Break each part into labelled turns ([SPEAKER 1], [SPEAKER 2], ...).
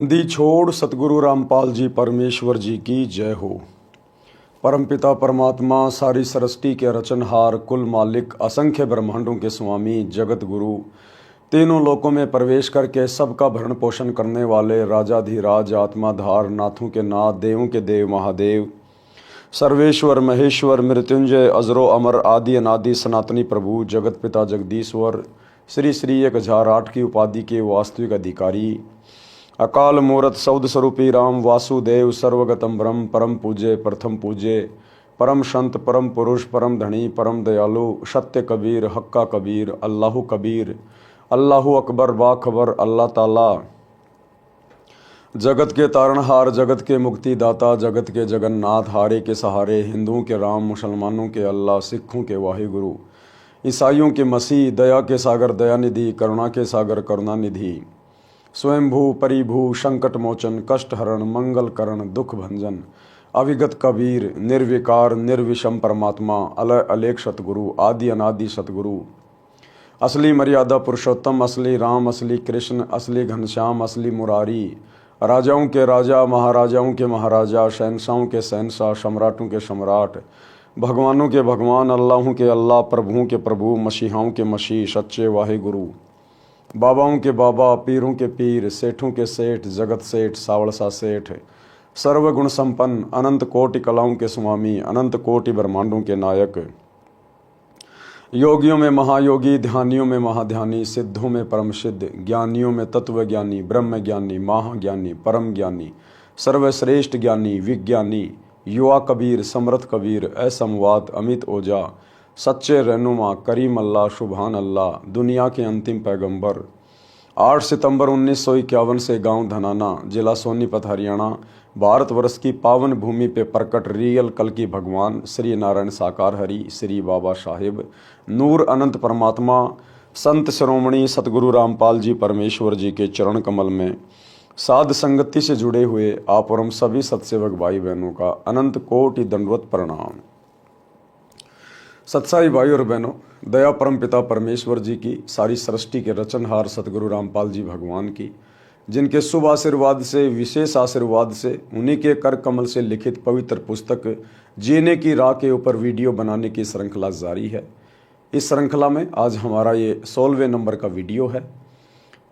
[SPEAKER 1] दी छोड़ सतगुरु रामपाल जी परमेश्वर जी की जय हो। परमपिता परमात्मा सारी सृष्टि के रचनहार, कुल मालिक, असंख्य ब्रह्मांडों के स्वामी, जगत गुरु, तीनों लोकों में प्रवेश करके सबका भरण पोषण करने वाले राजाधिराज, आत्माधार, नाथों के नाथ, देवों के देव महादेव, सर्वेश्वर महेश्वर, मृत्युंजय, अजरो अमर, आदि अनादि सनातनी प्रभु, जगत पिता जगदीश्वर, श्री श्री 1008 की उपाधि के वास्तविक अधिकारी, अकाल मूरत सौद स्वरूपी राम वासुदेव, सर्वगतम ब्रह्म, परम पूज्य, प्रथम पूज्य, परम संत, परम पुरुष, परम धनी, परम दयालु, सत्य कबीर, हक्का कबीर, अल्लाहु कबीर, अल्लाहु अकबर, बाखबर, अल्लाह ताला, जगत के तारणहार, जगत के मुक्तिदाता, जगत के जगन्नाथ, हारे के सहारे, हिंदुओं के राम, मुसलमानों के अल्लाह, सिखों के वाहिगुरु, ईसाइयों के मसीह, दया के सागर दयानिधि, करुणा के सागर करुणानिधि, स्वयंभू परिभू, संकट मोचन, कष्ट हरण, मंगल करण, दुख भंजन, अविगत कबीर, निर्विकार निर्विषम परमात्मा, अलय अलेख सतगुरु, आदि अनादि सतगुरु, असली मर्यादा पुरुषोत्तम, असली राम, असली कृष्ण, असली घनश्याम, असली मुरारी, राजाओं के राजा, महाराजाओं के महाराजा, शहनशाहों के शहनशाह, सम्राटों के सम्राट, भगवानों के भगवान, अल्लाहों के अल्लाह, प्रभुओं के प्रभु, मसीहाओं के मसीह, सच्चे वाहे गुरु, बाबाओं के बाबा, पीरों के पीर, सेठों के सेठ, जगत सेठ, सावड़सा सेठ, सर्वगुण संपन्न, अनंत कोटि कलाओं के स्वामी, अनंत कोटि ब्रह्मांडों के नायक, योगियों में महायोगी, ध्यानियों में महाध्यानी, सिद्धों में परम सिद्ध, ज्ञानियों में तत्व ज्ञानी, ब्रह्म ज्ञानी, महाज्ञानी, परम ज्ञानी, सर्वश्रेष्ठ ज्ञानी, विज्ञानी, युवा कबीर, समर्थ कबीर, असंवाद, अमित ओझा, सच्चे रहनुमा, करीम अल्लाह, शुभान अल्लाह, दुनिया के अंतिम पैगंबर, 8 सितंबर 1951 से गांव धनाना, जिला सोनीपत, हरियाणा, भारतवर्ष की पावन भूमि पे प्रकट रियल कल की भगवान श्री नारायण साकार हरि, श्री बाबा साहिब, नूर अनंत परमात्मा, संत शिरोमणि सतगुरु रामपाल जी परमेश्वर जी के चरण कमल में साध संगति से जुड़े हुए आप और हम सभी सत्सेवक भाई बहनों का अनंत कोटि दंडवत प्रणाम। सत्साई भाई और बहनों, दया परम पिता परमेश्वर जी की, सारी सृष्टि के रचनहार सतगुरु रामपाल जी भगवान की, जिनके शुभ आशीर्वाद से, विशेष आशीर्वाद से, उन्हीं के कर कमल से लिखित पवित्र पुस्तक जीने की राह के ऊपर वीडियो बनाने की श्रृंखला जारी है। इस श्रृंखला में आज हमारा ये 16वें नंबर का वीडियो है।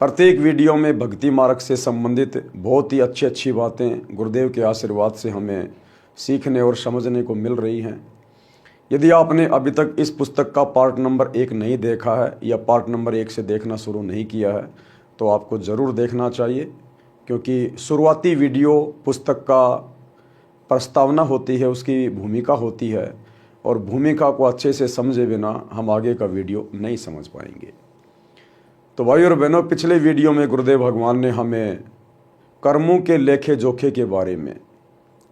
[SPEAKER 1] प्रत्येक वीडियो में भक्ति मार्ग से संबंधित बहुत ही अच्छी बातें गुरुदेव के आशीर्वाद से हमें सीखने और समझने को मिल रही हैं। यदि आपने अभी तक इस पुस्तक का पार्ट नंबर 1 नहीं देखा है या पार्ट नंबर 1 से देखना शुरू नहीं किया है तो आपको ज़रूर देखना चाहिए, क्योंकि शुरुआती वीडियो पुस्तक का प्रस्तावना होती है, उसकी भूमिका होती है, और भूमिका को अच्छे से समझे बिना हम आगे का वीडियो नहीं समझ पाएंगे। तो भाई और बहनों, पिछले वीडियो में गुरुदेव भगवान ने हमें कर्मों के लेखे जोखे के बारे में,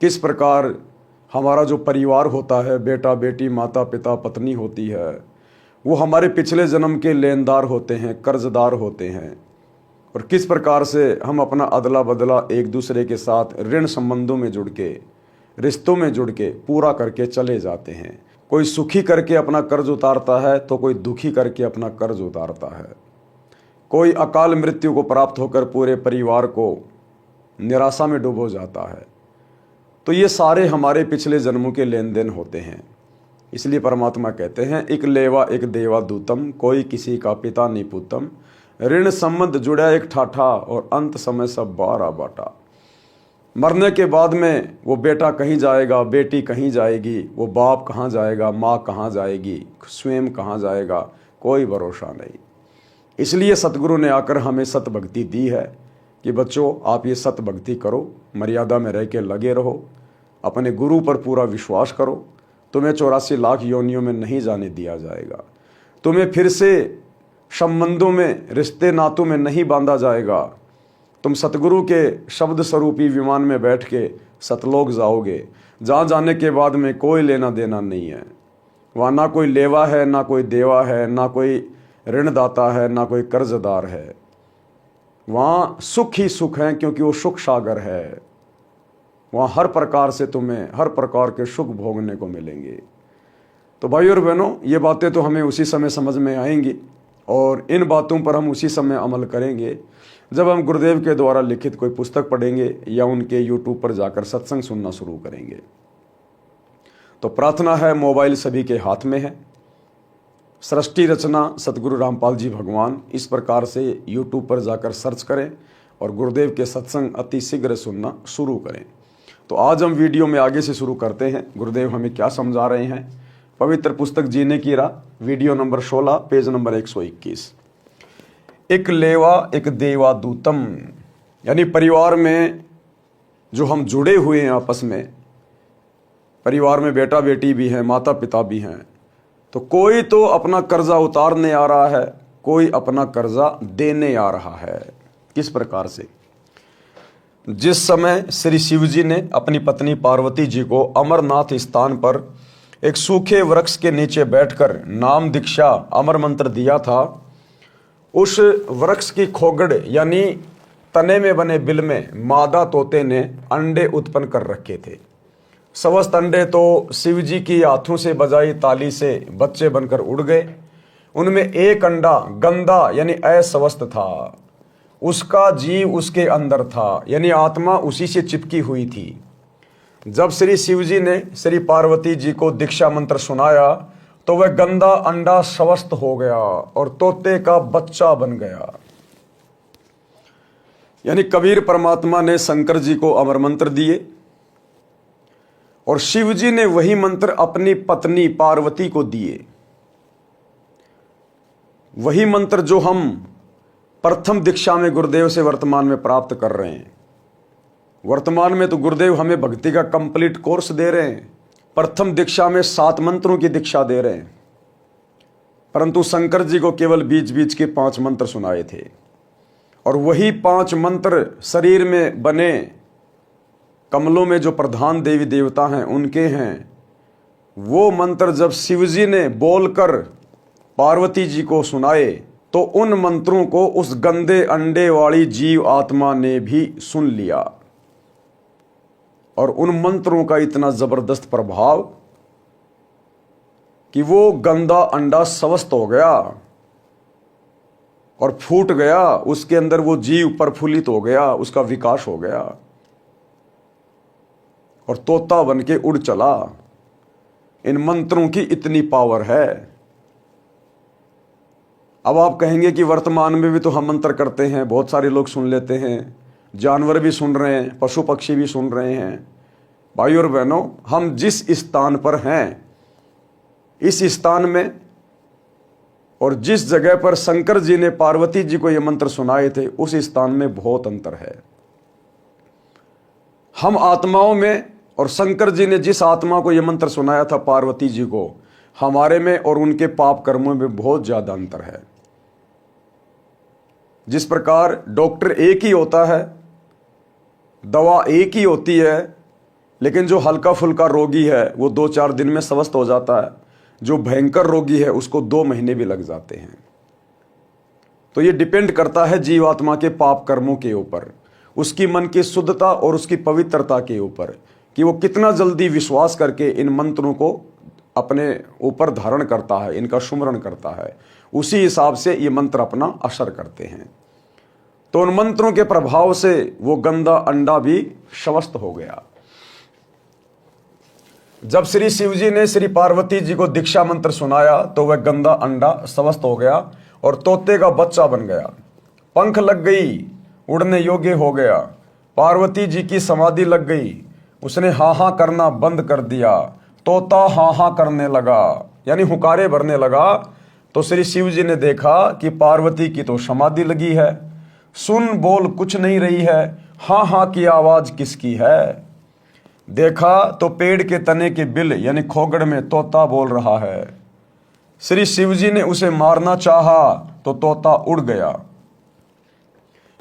[SPEAKER 1] किस प्रकार हमारा जो परिवार होता है, बेटा बेटी, माता पिता, पत्नी होती है, वो हमारे पिछले जन्म के लेनदार होते हैं, कर्जदार होते हैं, और किस प्रकार से हम अपना अदला बदला एक दूसरे के साथ ऋण संबंधों में जुड़ के, रिश्तों में जुड़ के पूरा करके चले जाते हैं। कोई सुखी करके अपना कर्ज उतारता है तो कोई दुखी करके अपना कर्ज उतारता है। कोई अकाल मृत्यु को प्राप्त होकर पूरे परिवार को निराशा में डूबो जाता है। तो ये सारे हमारे पिछले जन्मों के लेन देन होते हैं। इसलिए परमात्मा कहते हैं, एक लेवा एक देवा दूतम, कोई किसी का पिता नहीं पूतम, ऋण संबंध जुड़ा एक ठाठा, और अंत समय सब बारा बाटा। मरने के बाद में वो बेटा कहीं जाएगा, बेटी कहीं जाएगी, वो बाप कहाँ जाएगा, माँ कहाँ जाएगी, स्वयं कहाँ जाएगा, कोई भरोसा नहीं। इसलिए सतगुरु ने आकर हमें सत भक्ति दी है कि बच्चों, आप ये सत भक्ति करो, मर्यादा में रह के लगे रहो, अपने गुरु पर पूरा विश्वास करो, तुम्हें 84 लाख योनियों में नहीं जाने दिया जाएगा, तुम्हें फिर से संबंधों में, रिश्ते नातों में नहीं बांधा जाएगा। तुम सतगुरु के शब्द स्वरूपी विमान में बैठ के सतलोक जाओगे, जहाँ जाने के बाद में कोई लेना देना नहीं है। वहाँ ना कोई लेवा है, ना कोई देवा है, ना कोई ऋणदाता है, ना कोई कर्जदार है। वहाँ सुख ही सुख है, क्योंकि वो सुख सागर है। वहाँ हर प्रकार से तुम्हें हर प्रकार के सुख भोगने को मिलेंगे। तो भाई और बहनों, ये बातें तो हमें उसी समय समझ में आएंगी और इन बातों पर हम उसी समय अमल करेंगे जब हम गुरुदेव के द्वारा लिखित कोई पुस्तक पढ़ेंगे या उनके यूट्यूब पर जाकर सत्संग सुनना शुरू करेंगे। तो प्रार्थना है, मोबाइल सभी के हाथ में है, सृष्टि रचना सतगुरु रामपाल जी भगवान, इस प्रकार से यूट्यूब पर जाकर सर्च करें और गुरुदेव के सत्संग अति शीघ्र सुनना शुरू करें। तो आज हम वीडियो में आगे से शुरू करते हैं। गुरुदेव हमें क्या समझा रहे हैं। पवित्र पुस्तक जीने की राह, वीडियो नंबर 16, पेज नंबर 121। एक लेवा एक देवा दूतम, यानी परिवार में जो हम जुड़े हुए हैं आपस में, परिवार में बेटा बेटी भी हैं, माता पिता भी हैं, तो कोई तो अपना कर्जा उतारने आ रहा है, कोई अपना कर्जा देने आ रहा है। किस प्रकार से? जिस समय श्री शिव जी ने अपनी पत्नी पार्वती जी को अमरनाथ स्थान पर एक सूखे वृक्ष के नीचे बैठकर नाम दीक्षा अमर मंत्र दिया था, उस वृक्ष की खोगड़ यानी तने में बने बिल में मादा तोते ने अंडे उत्पन्न कर रखे थे। समस्त अंडे तो शिव जी की हाथों से बजाई ताली से बच्चे बनकर उड़ गए। उनमें एक अंडा गंदा यानी अस्वस्थ था, उसका जीव उसके अंदर था, यानी आत्मा उसी से चिपकी हुई थी। जब श्री शिव जी ने श्री पार्वती जी को दीक्षा मंत्र सुनाया तो वह गंदा अंडा स्वस्थ हो गया और तोते का बच्चा बन गया। यानी कबीर परमात्मा ने शंकर जी को अमर मंत्र दिए और शिव जी ने वही मंत्र अपनी पत्नी पार्वती को दिए। वही मंत्र जो हम प्रथम दीक्षा में गुरुदेव से वर्तमान में प्राप्त कर रहे हैं। वर्तमान में तो गुरुदेव हमें भक्ति का कंप्लीट कोर्स दे रहे हैं। प्रथम दीक्षा में 7 मंत्रों की दीक्षा दे रहे हैं, परंतु शंकर जी को केवल बीच बीच के 5 मंत्र सुनाए थे और वही 5 मंत्र शरीर में बने कमलों में जो प्रधान देवी देवता हैं उनके हैं। वो मंत्र जब शिव जी ने बोलकर पार्वती जी को सुनाए तो उन मंत्रों को उस गंदे अंडे वाली जीव आत्मा ने भी सुन लिया और उन मंत्रों का इतना जबरदस्त प्रभाव कि वो गंदा अंडा स्वस्थ हो गया और फूट गया। उसके अंदर वो जीव प्रफुल्लित हो गया, उसका विकास हो गया और तोता बन के उड़ चला। इन मंत्रों की इतनी पावर है। अब आप कहेंगे कि वर्तमान में भी तो हम मंत्र करते हैं, बहुत सारे लोग सुन लेते हैं, जानवर भी सुन रहे हैं, पशु पक्षी भी सुन रहे हैं। भाई और बहनों, हम जिस स्थान पर हैं, इस स्थान में और जिस जगह पर शंकर जी ने पार्वती जी को ये मंत्र सुनाए थे, उस स्थान में बहुत अंतर है। हम आत्माओं में और शंकर जी ने जिस आत्मा को ये मंत्र सुनाया था पार्वती जी को, हमारे में और उनके पाप कर्मों में बहुत ज्यादा अंतर है। जिस प्रकार डॉक्टर एक ही होता है, दवा एक ही होती है, लेकिन जो हल्का फुल्का रोगी है वो 2-4 दिन में स्वस्थ हो जाता है, जो भयंकर रोगी है उसको 2 महीने भी लग जाते हैं। तो ये डिपेंड करता है जीवात्मा के पाप कर्मों के ऊपर, उसकी मन की शुद्धता और उसकी पवित्रता के ऊपर, कि वो कितना जल्दी विश्वास करके इन मंत्रों को अपने ऊपर धारण करता है, इनका सुमरण करता है। उसी हिसाब से ये मंत्र अपना असर करते हैं। तो उन मंत्रों के प्रभाव से वो गंदा अंडा भी स्वस्थ हो गया। जब श्री शिव जी ने श्री पार्वती जी को दीक्षा मंत्र सुनाया तो वह गंदा अंडा स्वस्थ हो गया और तोते का बच्चा बन गया। पंख लग गई, उड़ने योग्य हो गया। पार्वती जी की समाधि लग गई, उसने हाँ हाँ करना बंद कर दिया, तोता हाँ हाँ करने लगा, यानी हुकारे भरने लगा। तो श्री शिव जी ने देखा कि पार्वती की तो समाधि लगी है, सुन बोल कुछ नहीं रही है, हाँ हाँ की आवाज किसकी है। देखा तो पेड़ के तने के बिल यानी खोगड़ में तोता बोल रहा है। श्री शिव जी ने उसे मारना चाहा तो तोता उड़ गया।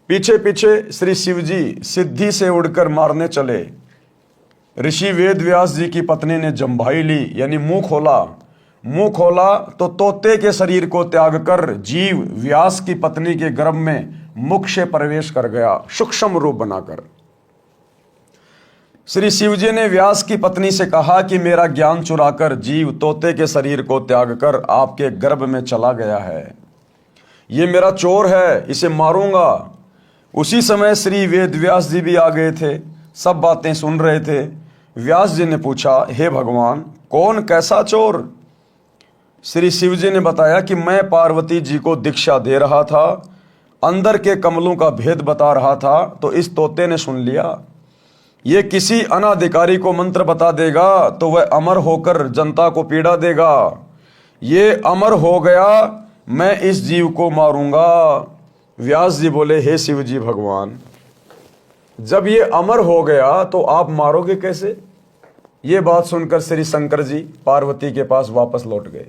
[SPEAKER 1] पीछे पीछे श्री शिव जी सिद्धि से उड़कर मारने चले। ऋषि वेद व्यास जी की पत्नी ने जम्भाई ली यानी मुंह खोला। मुंह खोला तो तोते के शरीर को त्याग कर जीव व्यास की पत्नी के गर्भ में मुख से प्रवेश कर गया, सूक्ष्म रूप बनाकर। श्री शिव जी ने व्यास की पत्नी से कहा कि मेरा ज्ञान चुराकर जीव तोते के शरीर को त्याग कर आपके गर्भ में चला गया है। ये मेरा चोर है, इसे मारूंगा। उसी समय श्री वेद व्यास जी भी आ गए थे, सब बातें सुन रहे थे। व्यास जी ने पूछा, हे भगवान, कौन कैसा चोर? श्री शिव जी ने बताया कि मैं पार्वती जी को दीक्षा दे रहा था, अंदर के कमलों का भेद बता रहा था, तो इस तोते ने सुन लिया। ये किसी अनाधिकारी को मंत्र बता देगा तो वह अमर होकर जनता को पीड़ा देगा। ये अमर हो गया, मैं इस जीव को मारूंगा। व्यास जी बोले, हे शिव जी भगवान, जब ये अमर हो गया तो आप मारोगे कैसे? ये बात सुनकर श्री शंकर जी पार्वती के पास वापस लौट गए।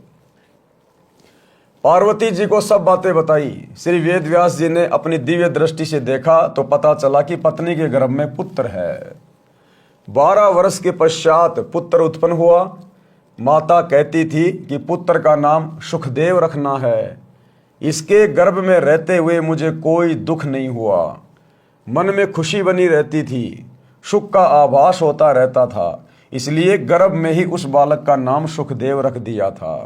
[SPEAKER 1] पार्वती जी को सब बातें बताई। श्री वेद व्यास जी ने अपनी दिव्य दृष्टि से देखा तो पता चला कि पत्नी के गर्भ में पुत्र है। 12 वर्ष के पश्चात पुत्र उत्पन्न हुआ। माता कहती थी कि पुत्र का नाम सुखदेव रखना है। इसके गर्भ में रहते हुए मुझे कोई दुख नहीं हुआ, मन में खुशी बनी रहती थी, सुख का आभास होता रहता था, इसलिए गर्भ में ही उस बालक का नाम सुखदेव रख दिया था।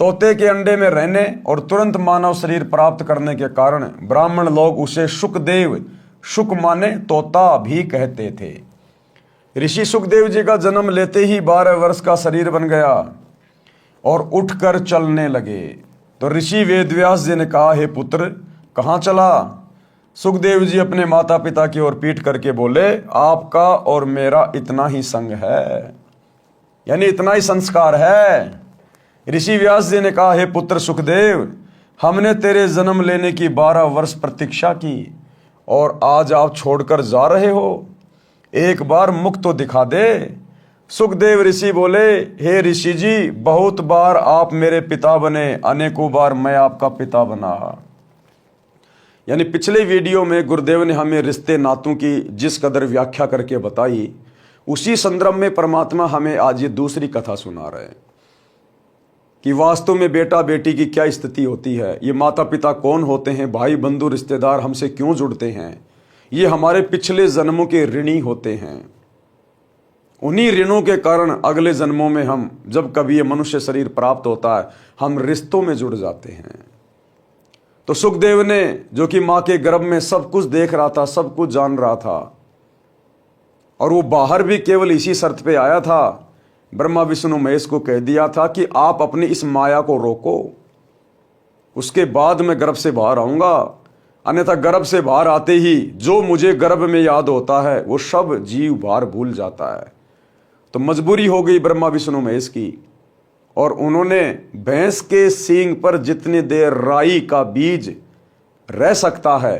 [SPEAKER 1] तोते के अंडे में रहने और तुरंत मानव शरीर प्राप्त करने के कारण ब्राह्मण लोग उसे सुखदेव, सुख माने तोता भी कहते थे। ऋषि सुखदेव जी का जन्म लेते ही 12 वर्ष का शरीर बन गया और उठकर चलने लगे। तो ऋषि वेदव्यास जी ने कहा, हे पुत्र, कहाँ चला? सुखदेव जी अपने माता पिता की ओर पीट करके बोले, आपका और मेरा इतना ही संग है, यानी इतना ही संस्कार है। ऋषि व्यास जी ने कहा, हे पुत्र सुखदेव, हमने तेरे जन्म लेने की 12 वर्ष प्रतीक्षा की और आज आप छोड़कर जा रहे हो। एक बार मुख तो दिखा दे। सुखदेव ऋषि बोले, हे ऋषि जी, बहुत बार आप मेरे पिता बने, अनेकों बार मैं आपका पिता बना। यानी पिछले वीडियो में गुरुदेव ने हमें रिश्ते नातों की जिस कदर व्याख्या करके बताई, उसी संदर्भ में परमात्मा हमें आज ये दूसरी कथा सुना रहे हैं कि वास्तव में बेटा बेटी की क्या स्थिति होती है, ये माता पिता कौन होते हैं, भाई बंधु रिश्तेदार हमसे क्यों जुड़ते हैं, ये हमारे पिछले जन्मों के ऋणी होते हैं। उन्हीं ऋणों के कारण अगले जन्मों में हम, जब कभी ये मनुष्य शरीर प्राप्त होता है, हम रिश्तों में जुड़ जाते हैं। तो सुखदेव ने, जो कि मां के गर्भ में सब कुछ देख रहा था, सब कुछ जान रहा था, और वो बाहर भी केवल इसी शर्त पे आया था, ब्रह्मा विष्णु महेश को कह दिया था कि आप अपनी इस माया को रोको, उसके बाद मैं गर्भ से बाहर आऊंगा, अन्यथा गर्भ से बाहर आते ही जो मुझे गर्भ में याद होता है वो सब जीव बाहर भूल जाता है। तो मजबूरी हो गई ब्रह्मा विष्णु महेश की, और उन्होंने भैंस के सींग पर जितनी देर राई का बीज रह सकता है,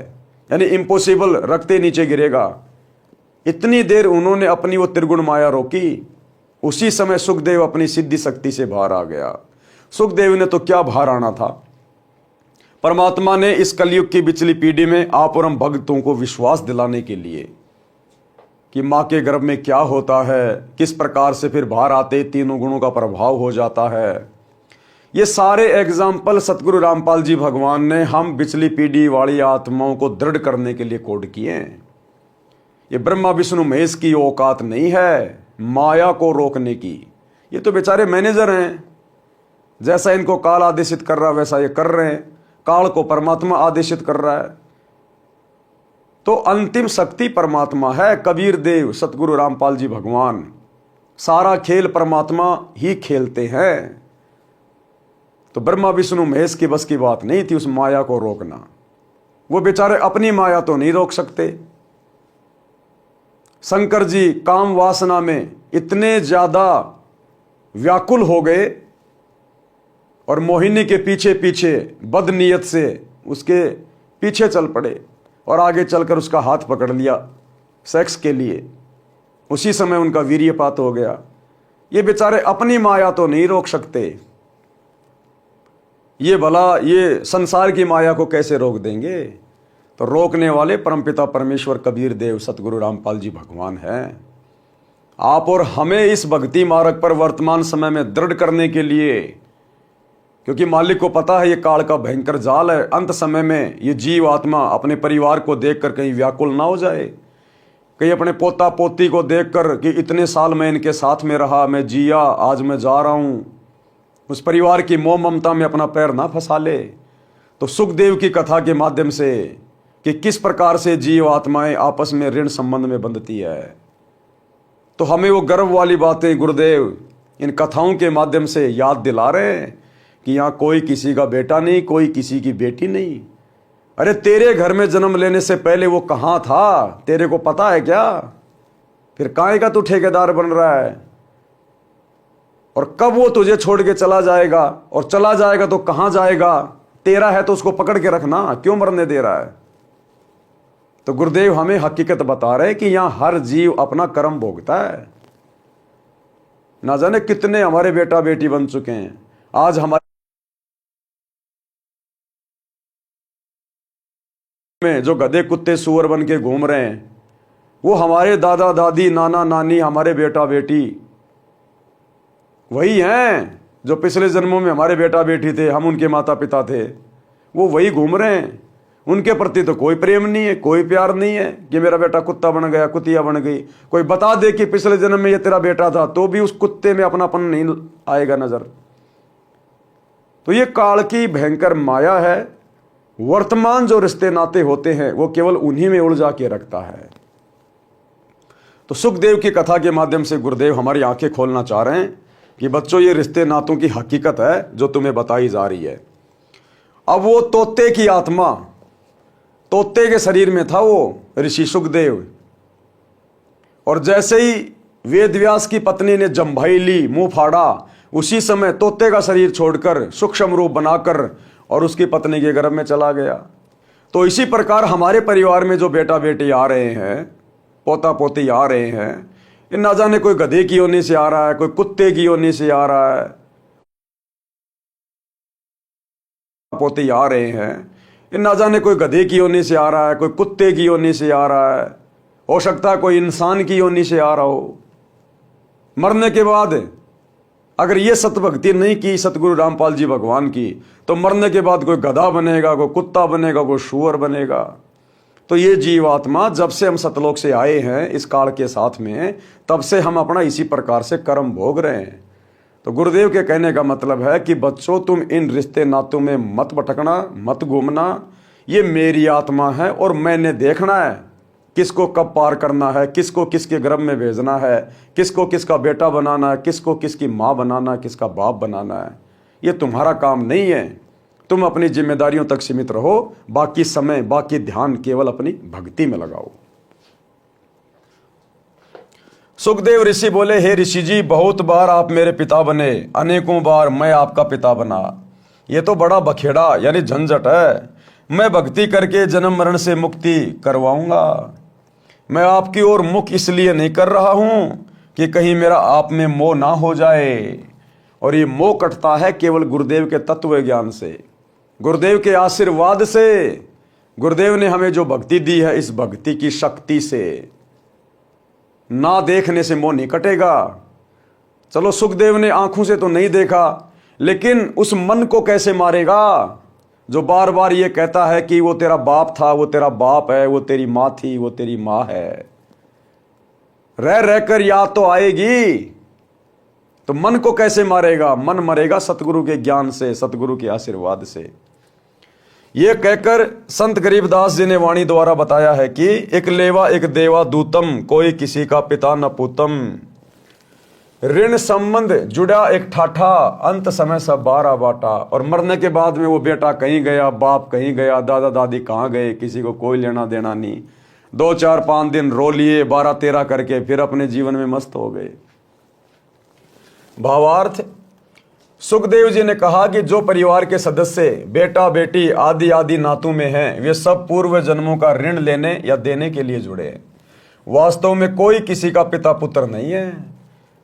[SPEAKER 1] यानी इम्पॉसिबल, रखते नीचे गिरेगा, इतनी देर उन्होंने अपनी वो त्रिगुण माया रोकी। उसी समय सुखदेव अपनी सिद्धि शक्ति से बाहर आ गया। सुखदेव ने तो क्या बाहर आना था, परमात्मा ने इस कलयुग की पिछली पीढ़ी में आप और हम भक्तों को विश्वास दिलाने के लिए कि मां के गर्भ में क्या होता है, किस प्रकार से फिर बाहर आते तीनों गुणों का प्रभाव हो जाता है, ये सारे एग्जाम्पल सतगुरु रामपाल जी भगवान ने हम पिछली पीढ़ी वाली आत्माओं को दृढ़ करने के लिए कोड किए हैं। ये ब्रह्मा विष्णु महेश की औकात नहीं है माया को रोकने की। ये तो बेचारे मैनेजर हैं, जैसा इनको काल आदेशित कर रहा है वैसा ये कर रहे हैं, काल को परमात्मा आदेशित कर रहा है। तो अंतिम शक्ति परमात्मा है, कबीर देव सतगुरु रामपाल जी भगवान, सारा खेल परमात्मा ही खेलते हैं। तो ब्रह्मा विष्णु महेश की बस की बात नहीं थी उस माया को रोकना। वो बेचारे अपनी माया तो नहीं रोक सकते। शंकर जी काम वासना में इतने ज्यादा व्याकुल हो गए और मोहिनी के पीछे पीछे बदनीयत से उसके पीछे चल पड़े और आगे चलकर उसका हाथ पकड़ लिया सेक्स के लिए। उसी समय उनका वीर्यपात हो गया। ये बेचारे अपनी माया तो नहीं रोक सकते, ये भला ये संसार की माया को कैसे रोक देंगे। तो रोकने वाले परमपिता परमेश्वर कबीर देव सतगुरु रामपाल जी भगवान हैं। आप और हमें इस भक्ति मार्ग पर वर्तमान समय में दृढ़ करने के लिए, क्योंकि मालिक को पता है ये काल का भयंकर जाल है, अंत समय में ये जीव आत्मा अपने परिवार को देखकर कहीं व्याकुल ना हो जाए, कहीं अपने पोता पोती को देखकर कि इतने साल मैं इनके साथ में रहा, मैं जिया, आज मैं जा रहा हूं, उस परिवार की मोह ममता में अपना पैर ना फंसा ले। तो सुखदेव की कथा के माध्यम से कि किस प्रकार से जीव आत्माएं आपस में ऋण संबंध में बंधती है, तो हमें वो गर्व वाली बातें गुरुदेव इन कथाओं के माध्यम से याद दिला रहे हैं कि यहाँ कोई किसी का बेटा नहीं, कोई किसी की बेटी नहीं। अरे तेरे घर में जन्म लेने से पहले वो कहाँ था, तेरे को पता है क्या? फिर काहे का तू ठेकेदार बन रहा है? और कब वो तुझे छोड़ के चला जाएगा, और चला जाएगा तो कहाँ जाएगा? तेरा है तो उसको पकड़ के रखना, क्यों मरने दे रहा है? तो गुरुदेव हमें हकीकत बता रहे हैं कि यहां हर जीव अपना कर्म भोगता है। ना जाने कितने हमारे बेटा बेटी बन चुके हैं, आज हमारे में जो गधे कुत्ते सुअर बन के घूम रहे हैं, वो हमारे दादा दादी नाना नानी हमारे बेटा बेटी वही हैं जो पिछले जन्मों में हमारे बेटा बेटी थे, हम उनके माता पिता थे, वो वही घूम रहे हैं। उनके प्रति तो कोई प्रेम नहीं है, कोई प्यार नहीं है कि मेरा बेटा कुत्ता बन गया, कुतिया बन गई। कोई बता दे कि पिछले जन्म में ये तेरा बेटा था, तो भी उस कुत्ते में अपनापन नहीं आएगा नजर। तो ये काल की भयंकर माया है। वर्तमान जो रिश्ते नाते होते हैं वो केवल उन्हीं में उलझा के रखता है। तो सुखदेव की कथा के माध्यम से गुरुदेव हमारी आंखें खोलना चाह रहे हैं कि बच्चों, ये रिश्ते नातों की हकीकत है जो तुम्हें बताई जा रही है। अब वो तोते की आत्मा, तोते के शरीर में था वो ऋषि सुखदेव, और जैसे ही वेदव्यास की पत्नी ने जम्भाई ली, मुंह फाड़ा, उसी समय तोते का शरीर छोड़कर सूक्ष्म रूप बनाकर और उसकी पत्नी के गर्भ में चला गया। तो इसी प्रकार हमारे परिवार में जो बेटा बेटी आ रहे हैं, पोता पोती आ रहे हैं, ये ना जाने कोई गधे की योनि से आ रहा है, कोई कुत्ते की योनि से आ रहा है, पोते आ रहे हैं, ये ना जाने कोई गधे की योनि से आ रहा है, कोई कुत्ते की योनि से आ रहा है, हो सकता है कोई इंसान की योनि से आ रहा हो। मरने के बाद अगर ये सतभक्ति नहीं की सतगुरु रामपाल जी भगवान की, तो मरने के बाद कोई गधा बनेगा, कोई कुत्ता बनेगा, कोई शुअर बनेगा। तो ये जीवात्मा जब से हम सतलोक से आए हैं इस काल के साथ में, तब से हम अपना इसी प्रकार से कर्म भोग रहे हैं। तो गुरुदेव के कहने का मतलब है कि बच्चों, तुम इन रिश्ते नातों में मत भटकना, मत घूमना। ये मेरी आत्मा है और मैंने देखना है किसको कब पार करना है, किसको किसके गर्भ में भेजना है, किसको किसका बेटा बनाना है, किसको किसकी माँ बनाना है, किसका बाप बनाना है। ये तुम्हारा काम नहीं है। तुम अपनी जिम्मेदारियों तक सीमित रहो, बाकी समय, बाकी ध्यान केवल अपनी भक्ति में लगाओ। सुखदेव ऋषि बोले, हे ऋषि जी, बहुत बार आप मेरे पिता बने, अनेकों बार मैं आपका पिता बना। ये तो बड़ा बखेड़ा यानी झंझट है। मैं भक्ति करके जन्म मरण से मुक्ति करवाऊंगा। मैं आपकी ओर मुख इसलिए नहीं कर रहा हूं कि कहीं मेरा आप में मोह ना हो जाए। और ये मोह कटता है केवल गुरुदेव के तत्व ज्ञान से, गुरुदेव के आशीर्वाद से। गुरुदेव ने हमें जो भक्ति दी है, इस भक्ति की शक्ति से ना देखने से मोह नहीं कटेगा। चलो, सुखदेव ने आंखों से तो नहीं देखा, लेकिन उस मन को कैसे मारेगा जो बार बार ये कहता है कि वो तेरा बाप था, वो तेरा बाप है, वो तेरी माँ थी, वो तेरी माँ है। रह रहकर याद तो आएगी, तो मन को कैसे मारेगा? मन मरेगा सतगुरु के ज्ञान से, सतगुरु के आशीर्वाद से। ये कहकर संत गरीबदास जी ने वाणी द्वारा बताया है कि एक लेवा एक देवा दूतम, कोई किसी का पिता न पूतम। ऋण संबंध जुड़ा एक ठाठा, अंत समय सब बारा बाटा। और मरने के बाद में वो बेटा कहीं गया, बाप कहीं गया, दादा दादी कहाँ गए, किसी को कोई लेना देना नहीं। 2 4 5 दिन रो लिए, 12 13 करके फिर अपने जीवन में मस्त हो गए। भावार्थ, सुखदेव जी ने कहा कि जो परिवार के सदस्य बेटा बेटी आदि आदि नातों में हैं, वे सब पूर्व जन्मों का ऋण लेने या देने के लिए जुड़े हैं। वास्तव में कोई किसी का पिता पुत्र नहीं है।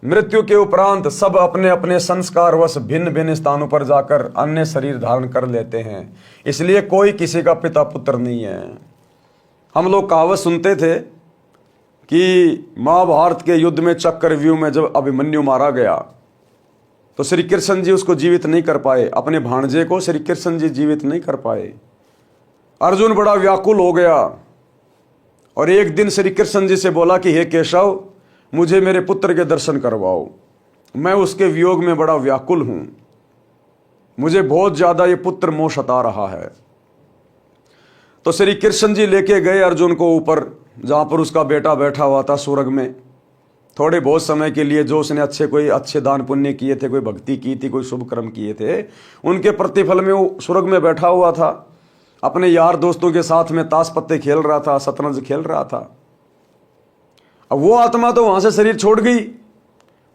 [SPEAKER 1] मृत्यु के उपरांत सब अपने अपने संस्कारवश भिन्न भिन्न स्थानों पर जाकर अन्य शरीर धारण कर लेते हैं। इसलिए कोई किसी का पिता पुत्र नहीं है। हम लोग कहावत सुनते थे कि महाभारत के युद्ध में चक्रव्यूह में जब अभिमन्यु मारा गया, तो श्री कृष्ण जी उसको जीवित नहीं कर पाए। अपने भाणजे को श्री कृष्ण जी जीवित नहीं कर पाए। अर्जुन बड़ा व्याकुल हो गया और एक दिन श्री कृष्ण जी से बोला कि हे केशव, मुझे मेरे पुत्र के दर्शन करवाओ, मैं उसके वियोग में बड़ा व्याकुल हूं, मुझे बहुत ज्यादा ये पुत्र मोह सता रहा है। तो श्री कृष्ण जी लेके गए अर्जुन को ऊपर, जहां पर उसका बेटा बैठा हुआ था स्वर्ग में। थोड़े बहुत समय के लिए जो उसने कोई अच्छे दान पुण्य किए थे, कोई भक्ति की थी, कोई शुभ कर्म किए थे, उनके प्रतिफल में वो स्वर्ग में बैठा हुआ था, अपने यार दोस्तों के साथ में ताश पत्ते खेल रहा था, शतरंज खेल रहा था। अब वो आत्मा तो वहां से शरीर छोड़ गई,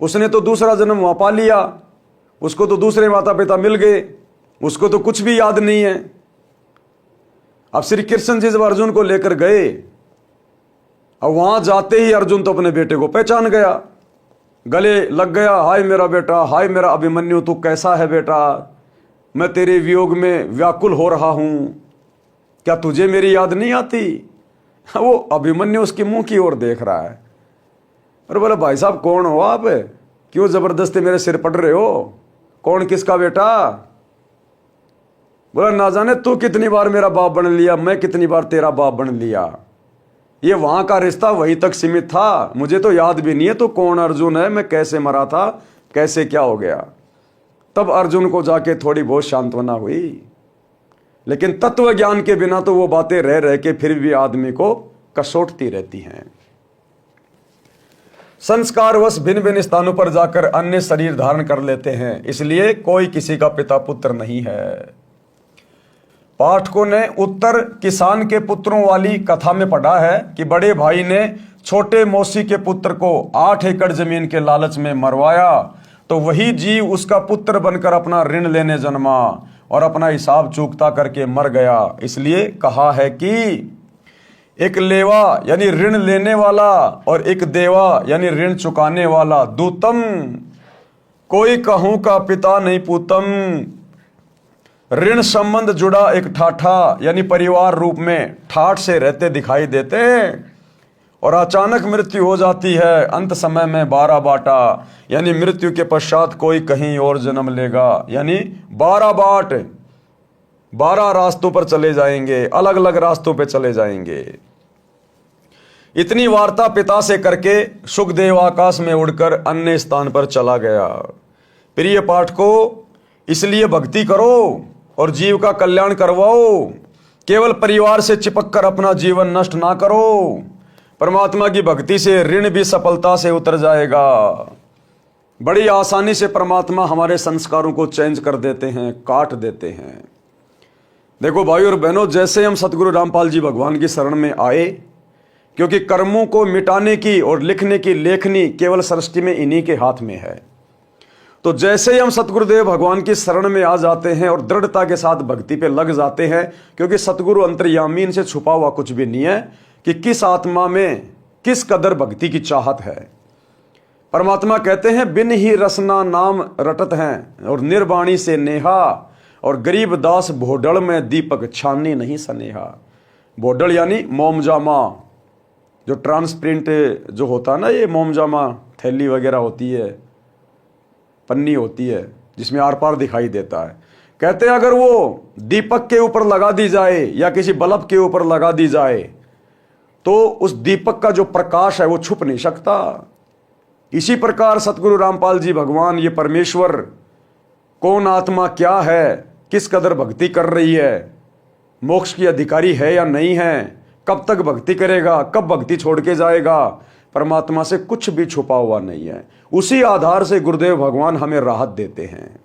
[SPEAKER 1] उसने तो दूसरा जन्म वहां पा लिया, उसको तो दूसरे माता पिता मिल गए, उसको तो कुछ भी याद नहीं है। अब श्री कृष्ण जी जब अर्जुन को लेकर गए, अब वहां जाते ही अर्जुन तो अपने बेटे को पहचान गया, गले लग गया, हाय मेरा बेटा, हाय मेरा अभिमन्यु, तू कैसा है बेटा, मैं तेरे वियोग में व्याकुल हो रहा हूं, क्या तुझे मेरी याद नहीं आती? वो अभिमन्यु उसके मुंह की ओर देख रहा है और बोला, भाई साहब कौन हो आप, क्यों जबरदस्ती मेरे सिर पड़ रहे हो, कौन किसका बेटा? बोला, ना जाने तू कितनी बार मेरा बाप बन लिया, मैं कितनी बार तेरा बाप बन लिया, ये वहां का रिश्ता वहीं तक सीमित था, मुझे तो याद भी नहीं है तो कौन अर्जुन है, मैं कैसे मरा था, कैसे क्या हो गया। तब अर्जुन को जाके थोड़ी बहुत सांत्वना हुई, लेकिन तत्व ज्ञान के बिना तो वो बातें रह रह के फिर भी आदमी को कसोटती रहती हैं। संस्कारवश भिन्न भिन्न स्थानों पर जाकर अन्य शरीर धारण कर लेते हैं, इसलिए कोई किसी का पिता पुत्र नहीं है। पाठकों ने उत्तर किसान के पुत्रों वाली कथा में पढ़ा है कि बड़े भाई ने छोटे मौसी के पुत्र को 8 एकड़ जमीन के लालच में मरवाया, तो वही जीव उसका पुत्र बनकर अपना ऋण लेने जन्मा और अपना हिसाब चूकता करके मर गया। इसलिए कहा है कि एक लेवा यानी ऋण लेने वाला और एक देवा यानी ऋण चुकाने वाला, दूतम कोई कहूं का पिता नहीं पूतम। ऋण संबंध जुड़ा एक ठाठा यानी परिवार रूप में ठाठ से रहते दिखाई देते हैं और अचानक मृत्यु हो जाती है, अंत समय में 12 बाटा यानी मृत्यु के पश्चात कोई कहीं और जन्म लेगा, यानी 12 बाट, 12 रास्तों पर चले जाएंगे, अलग अलग रास्तों पर चले जाएंगे। इतनी वार्ता पिता से करके सुखदेव आकाश में उड़कर अन्य स्थान पर चला गया। प्रिय पाठकों, इसलिए भक्ति करो और जीव का कल्याण करवाओ, केवल परिवार से चिपक कर अपना जीवन नष्ट ना करो। परमात्मा की भक्ति से ऋण भी सफलता से उतर जाएगा। बड़ी आसानी से परमात्मा हमारे संस्कारों को चेंज कर देते हैं, काट देते हैं। देखो भाई और बहनों, जैसे हम सतगुरु रामपाल जी भगवान की शरण में आए, क्योंकि कर्मों को मिटाने की और लिखने की लेखनी केवल सृष्टि में इन्हीं के हाथ में है, तो जैसे ही हम सतगुरुदेव भगवान की शरण में आ जाते हैं और दृढ़ता के साथ भक्ति पे लग जाते हैं, क्योंकि सतगुरु अंतर्यामी, इनसे छुपा हुआ कुछ भी नहीं है कि किस आत्मा में किस कदर भक्ति की चाहत है। परमात्मा कहते हैं, बिन ही रसना नाम रटत हैं और निर्वाणी से नेहा, और गरीब दास भोडल में दीपक छाननी नहीं सनेहा। भोडल यानी मोमजामा, जो ट्रांसपेरेंट जो होता है ना, ये मोमजामा थैली वगैरह होती है, पन्नी होती है जिसमें आर पार दिखाई देता है। कहते हैं अगर वो दीपक के ऊपर लगा दी जाए या किसी बल्ब के ऊपर लगा दी जाए तो उस दीपक का जो प्रकाश है वो छुप नहीं सकता। इसी प्रकार सतगुरु रामपाल जी भगवान, ये परमेश्वर, कौन आत्मा क्या है, किस कदर भक्ति कर रही है, मोक्ष की अधिकारी है या नहीं है, कब तक भक्ति करेगा, कब भक्ति छोड़ के जाएगा, परमात्मा से कुछ भी छुपा हुआ नहीं है। उसी आधार से गुरुदेव भगवान हमें राहत देते हैं।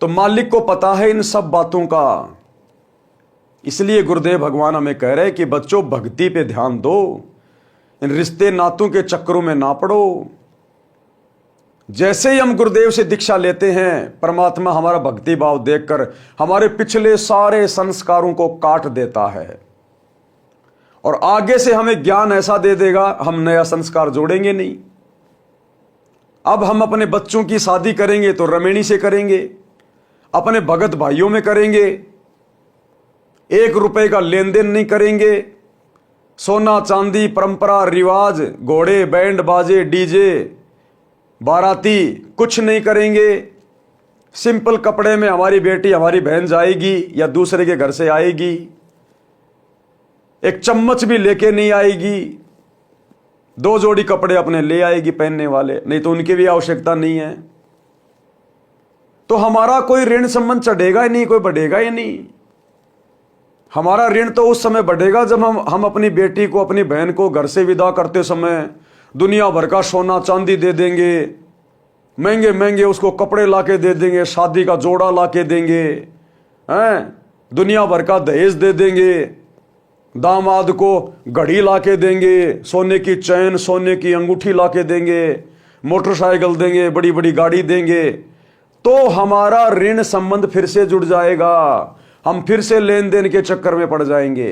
[SPEAKER 1] तो मालिक को पता है इन सब बातों का, इसलिए गुरुदेव भगवान हमें कह रहे हैं कि बच्चों भक्ति पे ध्यान दो, इन रिश्ते नातों के चक्करों में ना पड़ो। जैसे ही हम गुरुदेव से दीक्षा लेते हैं, परमात्मा हमारा भक्ति भाव देखकर हमारे पिछले सारे संस्कारों को काट देता है और आगे से हमें ज्ञान ऐसा दे देगा, हम नया संस्कार जोड़ेंगे नहीं। अब हम अपने बच्चों की शादी करेंगे तो रमेणी से करेंगे, अपने भगत भाइयों में करेंगे, 1 रुपए का लेन देन नहीं करेंगे, सोना चांदी परंपरा रिवाज, घोड़े बैंड बाजे डीजे बाराती कुछ नहीं करेंगे। सिंपल कपड़े में हमारी बेटी हमारी बहन जाएगी या दूसरे के घर से आएगी, एक चम्मच भी लेके नहीं आएगी, 2 जोड़ी कपड़े अपने ले आएगी पहनने वाले, नहीं तो उनकी भी आवश्यकता नहीं है। तो हमारा कोई ऋण संबंध चढ़ेगा ही नहीं, कोई बढ़ेगा ही नहीं। हमारा ऋण तो उस समय बढ़ेगा जब हम अपनी बेटी को, अपनी बहन को घर से विदा करते समय दुनिया भर का सोना चांदी दे देंगे, महंगे महंगे उसको कपड़े लाके दे देंगे, शादी का जोड़ा लाके देंगे, हैं, दुनिया भर का दहेज दे देंगे, दामाद को घड़ी लाके देंगे, सोने की चैन, सोने की अंगूठी लाके देंगे, मोटरसाइकिल देंगे, बड़ी बड़ी गाड़ी देंगे, तो हमारा ऋण संबंध फिर से जुड़ जाएगा, हम फिर से लेन देन के चक्कर में पड़ जाएंगे।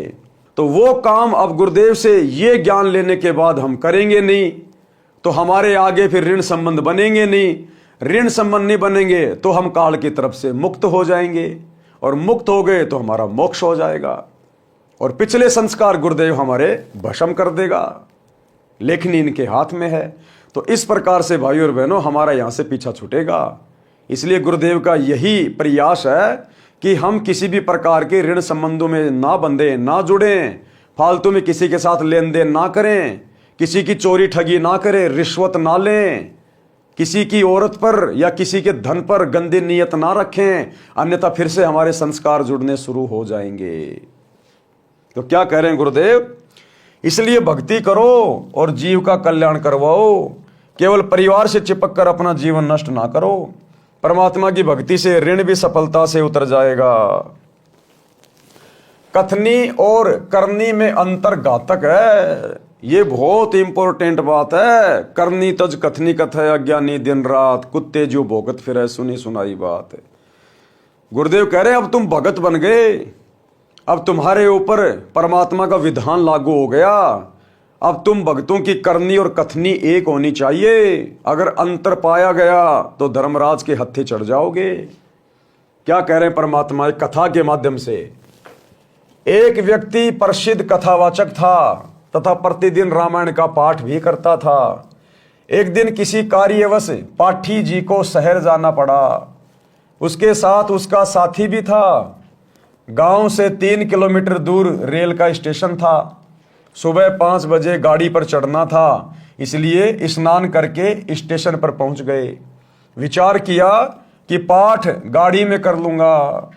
[SPEAKER 1] तो वो काम अब गुरुदेव से ये ज्ञान लेने के बाद हम करेंगे नहीं, तो हमारे आगे फिर ऋण संबंध बनेंगे नहीं। ऋण संबंध नहीं बनेंगे तो हम काल की तरफ से मुक्त हो जाएंगे, और मुक्त हो गए तो हमारा मोक्ष हो जाएगा, और पिछले संस्कार गुरुदेव हमारे भस्म कर देगा। लेखनी इनके हाथ में है। तो इस प्रकार से भाइयों और बहनों हमारा यहां से पीछा छूटेगा। इसलिए गुरुदेव का यही प्रयास है कि हम किसी भी प्रकार के ऋण संबंधों में ना बंधे, ना जुड़ें, फालतू में किसी के साथ लेन देन ना करें, किसी की चोरी ठगी ना करें, रिश्वत ना लें, किसी की औरत पर या किसी के धन पर गंदी नीयत ना रखें, अन्यथा फिर से हमारे संस्कार जुड़ने शुरू हो जाएंगे। तो क्या कह रहे हैं गुरुदेव? इसलिए भक्ति करो और जीव का कल्याण करवाओ, केवल परिवार से चिपक कर अपना जीवन नष्ट ना करो। परमात्मा की भक्ति से ऋण भी सफलता से उतर जाएगा। कथनी और करनी में अंतर घातक है, ये बहुत इंपॉर्टेंट बात है। करनी तज कथनी कथय, अज्ञानी दिन रात, कुत्ते जो भोगत फिरे, सुनी सुनाई बात है। गुरुदेव कह रहे हैं अब तुम भगत बन गए, अब तुम्हारे ऊपर परमात्मा का विधान लागू हो गया, अब तुम भक्तों की करनी और कथनी एक होनी चाहिए। अगर अंतर पाया गया तो धर्मराज के हत्थे चढ़ जाओगे। क्या कह रहे हैं परमात्मा? एक कथा के माध्यम से। एक व्यक्ति प्रसिद्ध कथावाचक था तथा प्रतिदिन रामायण का पाठ भी करता था। एक दिन किसी कार्यवश पाठी जी को शहर जाना पड़ा। उसके साथ उसका साथी भी था। गांव से 3 किलोमीटर दूर रेल का स्टेशन था। सुबह 5 बजे गाड़ी पर चढ़ना था, इसलिए स्नान करके स्टेशन पर पहुंच गए। विचार किया कि पाठ गाड़ी में कर लूंगा।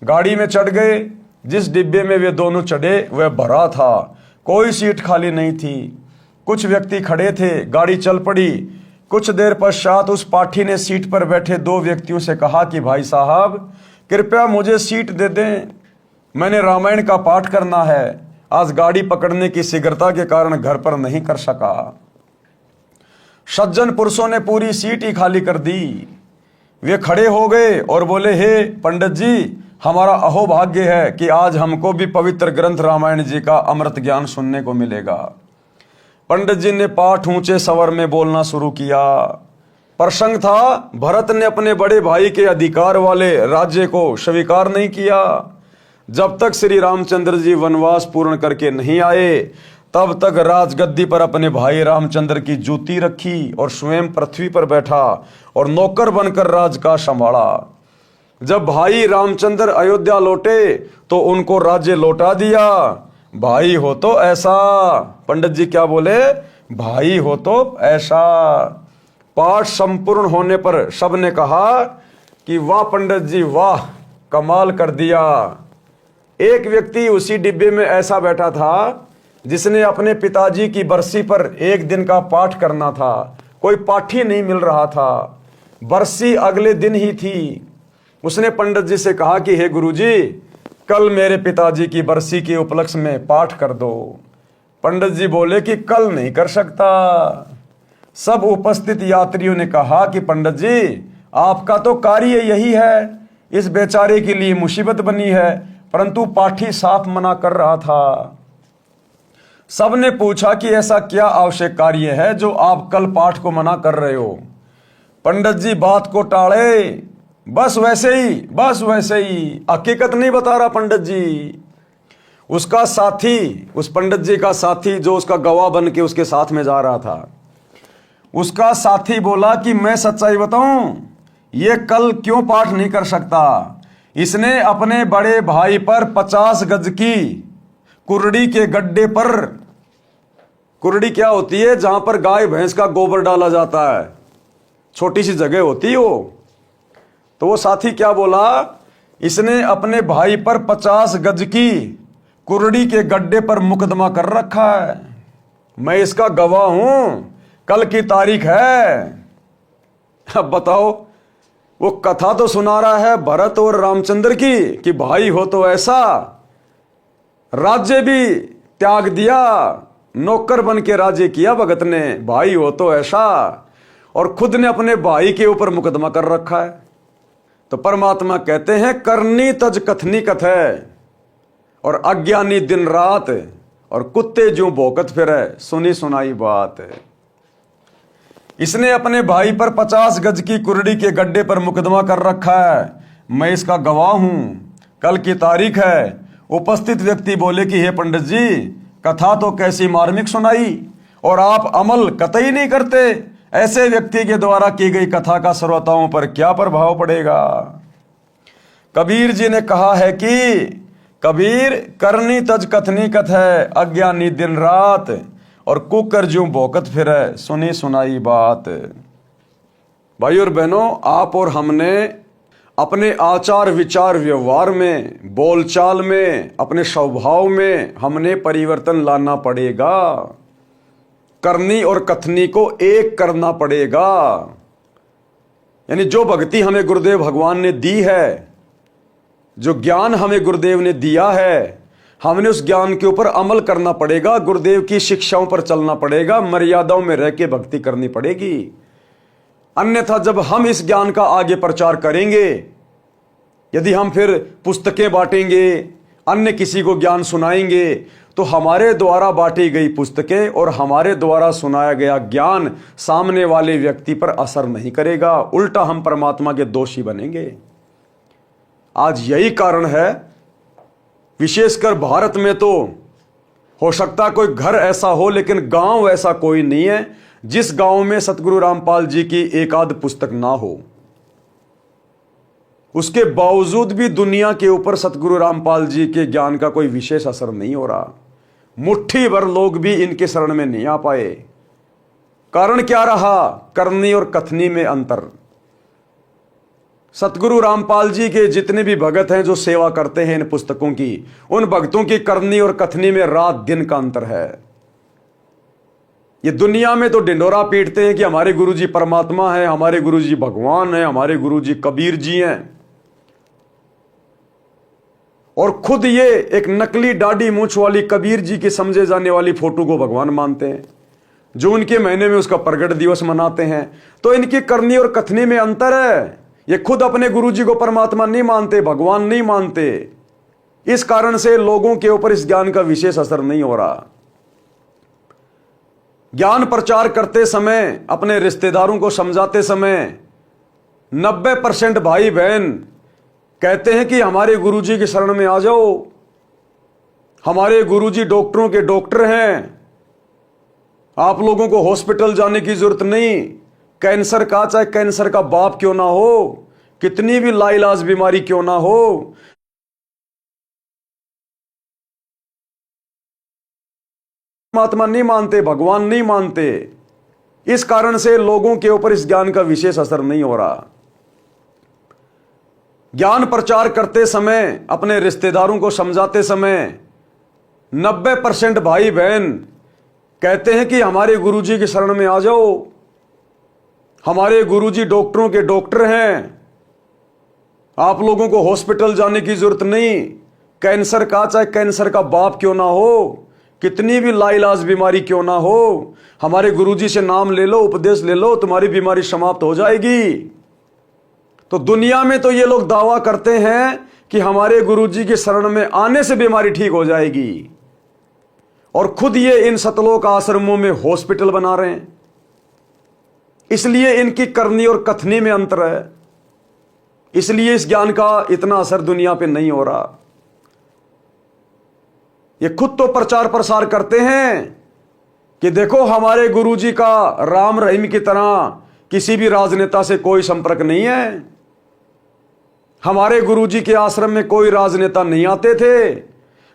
[SPEAKER 1] गाड़ी में चढ़ गए। जिस डिब्बे में वे दोनों चढ़े वह भरा था, कोई सीट खाली नहीं थी। कुछ व्यक्ति खड़े थे। गाड़ी चल पड़ी। कुछ देर पश्चात उस पाठी ने सीट पर बैठे 2 व्यक्तियों से कहा कि भाई साहब, कृपया मुझे सीट दे दें, मैंने रामायण का पाठ करना है। आज गाड़ी पकड़ने की शीघ्रता के कारण घर पर नहीं कर सका। सज्जन पुरुषों ने पूरी सीट ही खाली कर दी। वे खड़े हो गए और बोले, हे पंडित जी, हमारा अहोभाग्य है कि आज हमको भी पवित्र ग्रंथ रामायण जी का अमृत ज्ञान सुनने को मिलेगा। पंडित जी ने पाठ ऊंचे स्वर में बोलना शुरू किया। प्रसंग था, भरत ने अपने बड़े भाई के अधिकार वाले राज्य को स्वीकार नहीं किया। जब तक श्री रामचंद्र जी वनवास पूर्ण करके नहीं आए, तब तक राजगद्दी पर अपने भाई रामचंद्र की जूती रखी और स्वयं पृथ्वी पर बैठा और नौकर बनकर राज का संभाला। जब भाई रामचंद्र अयोध्या लौटे तो उनको राज्य लौटा दिया। भाई हो तो ऐसा। पंडित जी क्या बोले? भाई हो तो ऐसा। पाठ संपूर्ण होने पर सबने कहा कि वाह पंडित जी, वाह, कमाल कर दिया। एक व्यक्ति उसी डिब्बे में ऐसा बैठा था जिसने अपने पिताजी की बरसी पर 1 दिन का पाठ करना था। कोई पाठी नहीं मिल रहा था। बरसी अगले दिन ही थी। उसने पंडित जी से कहा कि हे गुरुजी, कल मेरे पिताजी की बरसी के उपलक्ष्य में पाठ कर दो। पंडित जी बोले कि कल नहीं कर सकता। सब उपस्थित यात्रियों ने कहा कि पंडित जी, आपका तो कार्य यही है, इस बेचारे के लिए मुसीबत बनी है, परंतु पाठी साफ मना कर रहा था। सबने पूछा कि ऐसा क्या आवश्यक कार्य है जो आप कल पाठ को मना कर रहे हो? पंडित जी बात को टाले, बस वैसे ही, हकीकत नहीं बता रहा पंडित जी। उसका साथी, उस पंडित जी का साथी जो उसका गवाह बन के उसके साथ में जा रहा था, उसका साथी बोला कि मैं सच्चाई बताऊं, ये कल क्यों पाठ नहीं कर सकता? इसने अपने बड़े भाई पर 50 गज की कुर्डी के गड्ढे पर, कुर्डी क्या होती है? जहां पर गाय भैंस का गोबर डाला जाता है, छोटी सी जगह होती है वो। तो वो साथी क्या बोला? इसने अपने भाई पर 50 गज की कुर्डी के गड्ढे पर मुकदमा कर रखा है। मैं इसका गवाह हूं, कल की तारीख है। अब बताओ, वो कथा तो सुना रहा है भरत और रामचंद्र की कि भाई हो तो ऐसा, राज्य भी त्याग दिया, नौकर बन के राज्य किया भगत ने, भाई हो तो ऐसा, और खुद ने अपने भाई के ऊपर मुकदमा कर रखा है। तो परमात्मा कहते हैं करनी तज कथनी कथ है, और अज्ञानी दिन रात, और कुत्ते जो भौंकत फिरे सुनी सुनाई बात। इसने अपने भाई पर 50 गज की कुर्डी के गड्ढे पर मुकदमा कर रखा है। मैं इसका गवाह हूं, कल की तारीख है। उपस्थित व्यक्ति बोले कि हे पंडित जी, कथा तो कैसी मार्मिक सुनाई, और आप अमल कतई नहीं करते। ऐसे व्यक्ति के द्वारा की गई कथा का श्रोताओं पर क्या प्रभाव पड़ेगा। कबीर जी ने कहा है कि कबीर करनी तज कथनी कथ है, अज्ञानी दिन रात, और कुकर ज्यों भौंकत फिरे सुनी सुनाई बात। भाई और बहनों, आप और हमने अपने आचार विचार व्यवहार में, बोलचाल में, अपने स्वभाव में हमने परिवर्तन लाना पड़ेगा। करनी और कथनी को एक करना पड़ेगा। यानी जो भक्ति हमें गुरुदेव भगवान ने दी है, जो ज्ञान हमें गुरुदेव ने दिया है, हमने उस ज्ञान के ऊपर अमल करना पड़ेगा। गुरुदेव की शिक्षाओं पर चलना पड़ेगा, मर्यादाओं में रह के भक्ति करनी पड़ेगी। अन्यथा जब हम इस ज्ञान का आगे प्रचार करेंगे, यदि हम फिर पुस्तकें बांटेंगे, अन्य किसी को ज्ञान सुनाएंगे, तो हमारे द्वारा बांटी गई पुस्तकें और हमारे द्वारा सुनाया गया ज्ञान सामने वाले व्यक्ति पर असर नहीं करेगा, उल्टा हम परमात्मा के दोषी बनेंगे। आज यही कारण है, विशेषकर भारत में तो हो सकता कोई घर ऐसा हो, लेकिन गांव ऐसा कोई नहीं है जिस गांव में सतगुरु रामपाल जी की एक आध पुस्तक ना हो। उसके बावजूद भी दुनिया के ऊपर सतगुरु रामपाल जी के ज्ञान का कोई विशेष असर नहीं हो रहा। मुट्ठी भर लोग भी इनके शरण में नहीं आ पाए। कारण क्या रहा? करनी और कथनी में अंतर। सतगुरु रामपाल जी के जितने भी भगत हैं जो सेवा करते हैं इन पुस्तकों की, उन भक्तों की करनी और कथनी में रात दिन का अंतर है। ये दुनिया में तो ढिंडोरा पीटते हैं कि हमारे गुरुजी परमात्मा है, हमारे गुरुजी भगवान है, हमारे गुरुजी कबीर जी हैं, और खुद ये एक नकली दाढ़ी मूंछ वाली कबीर जी की समझे जाने वाली फोटो को भगवान मानते हैं, जो उनके महीने में उसका प्रगट दिवस मनाते हैं। तो इनकी करनी और कथनी में अंतर है। ये खुद अपने गुरुजी को परमात्मा नहीं मानते, भगवान नहीं मानते। इस कारण से लोगों के ऊपर इस ज्ञान का विशेष असर नहीं हो रहा। ज्ञान प्रचार करते समय, अपने रिश्तेदारों को समझाते समय 90% भाई बहन कहते हैं कि हमारे गुरुजी की शरण में आ जाओ, हमारे गुरुजी डॉक्टरों के डॉक्टर हैं, आप लोगों को हॉस्पिटल जाने की जरूरत नहीं। कैंसर का, चाहे कैंसर का बाप क्यों ना हो, कितनी भी लाइलाज बीमारी क्यों ना हो, परमात्मा नहीं मानते, भगवान नहीं मानते। इस कारण से लोगों के ऊपर इस ज्ञान का विशेष असर नहीं हो रहा। ज्ञान प्रचार करते समय, अपने रिश्तेदारों को समझाते समय 90% भाई बहन कहते हैं कि हमारे गुरुजी की शरण में आ जाओ, हमारे गुरुजी डॉक्टरों के डॉक्टर हैं, आप लोगों को हॉस्पिटल जाने की जरूरत नहीं। कैंसर का, चाहे कैंसर का बाप क्यों ना हो, कितनी भी लाइलाज बीमारी क्यों ना हो, हमारे गुरुजी से नाम ले लो, उपदेश ले लो, तुम्हारी बीमारी समाप्त हो जाएगी। तो दुनिया में तो ये लोग दावा करते हैं कि हमारे गुरुजी के शरण में आने से बीमारी ठीक हो जाएगी, और खुद ये इन सतलोक आश्रमों में हॉस्पिटल बना रहे हैं। इसलिए इनकी करनी और कथनी में अंतर है। इसलिए इस ज्ञान का इतना असर दुनिया पे नहीं हो रहा। ये खुद तो प्रचार प्रसार करते हैं कि देखो हमारे गुरुजी का राम रहीम की तरह किसी भी राजनेता से कोई संपर्क नहीं है, हमारे गुरुजी के आश्रम में कोई राजनेता नहीं आते थे,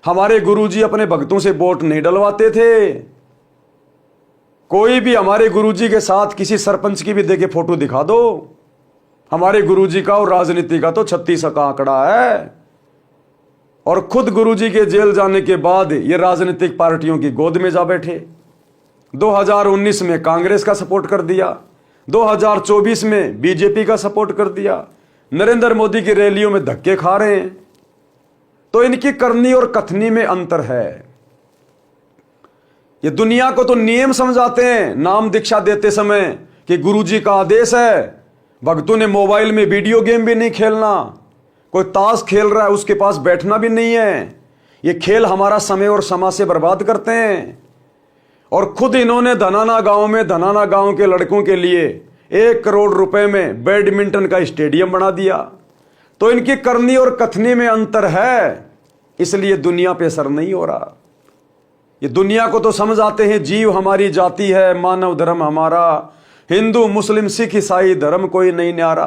[SPEAKER 1] हमारे गुरुजी अपने भक्तों से वोट नहीं डलवाते थे, कोई भी हमारे गुरुजी के साथ किसी सरपंच की भी देके फोटो दिखा दो, हमारे गुरुजी का और राजनीति का तो 36 का आंकड़ा है। और खुद गुरुजी के जेल जाने के बाद ये राजनीतिक पार्टियों की गोद में जा बैठे। 2019 में कांग्रेस का सपोर्ट कर दिया, 2024 में बीजेपी का सपोर्ट कर दिया, नरेंद्र मोदी की रैलियों में धक्के खा रहे हैं। तो इनकी करनी और कथनी में अंतर है। ये दुनिया को तो नियम समझाते हैं नाम दीक्षा देते समय कि गुरुजी का आदेश है। भक्तों ने मोबाइल में वीडियो गेम भी नहीं खेलना, कोई ताश खेल रहा है उसके पास बैठना भी नहीं है। ये खेल हमारा समय और समाज से बर्बाद करते हैं। और खुद इन्होंने धनाना गांव के लड़कों के लिए 1 करोड़ रुपए में बैडमिंटन का स्टेडियम बना दिया। तो इनकी करनी और कथनी में अंतर है, इसलिए दुनिया पे असर नहीं हो रहा। ये दुनिया को तो समझ आते हैं जीव हमारी जाति है, मानव धर्म हमारा, हिंदू मुस्लिम सिख ईसाई धर्म कोई नहीं न्यारा,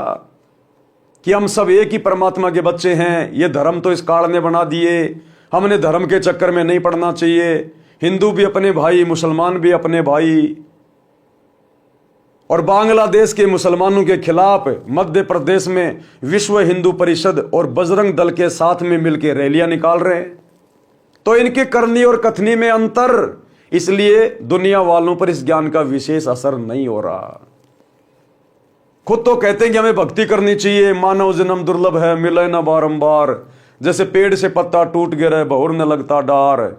[SPEAKER 1] कि हम सब एक ही परमात्मा के बच्चे हैं। ये धर्म तो इस काल ने बना दिए, हमने धर्म के चक्कर में नहीं पड़ना चाहिए। हिंदू भी अपने भाई, मुसलमान भी अपने भाई। और बांग्लादेश के मुसलमानों के खिलाफ मध्य प्रदेश में विश्व हिंदू परिषद और बजरंग दल के साथ में मिलकर रैलियां निकाल रहे हैं। तो इनकी करनी और कथनी में अंतर, इसलिए दुनिया वालों पर इस ज्ञान का विशेष असर नहीं हो रहा। खुद तो कहते हैं कि हमें भक्ति करनी चाहिए, मानव जन्म दुर्लभ है, मिले न बारंबार, जैसे पेड़ से पत्ता टूट गिरे बहुर न लगता डार।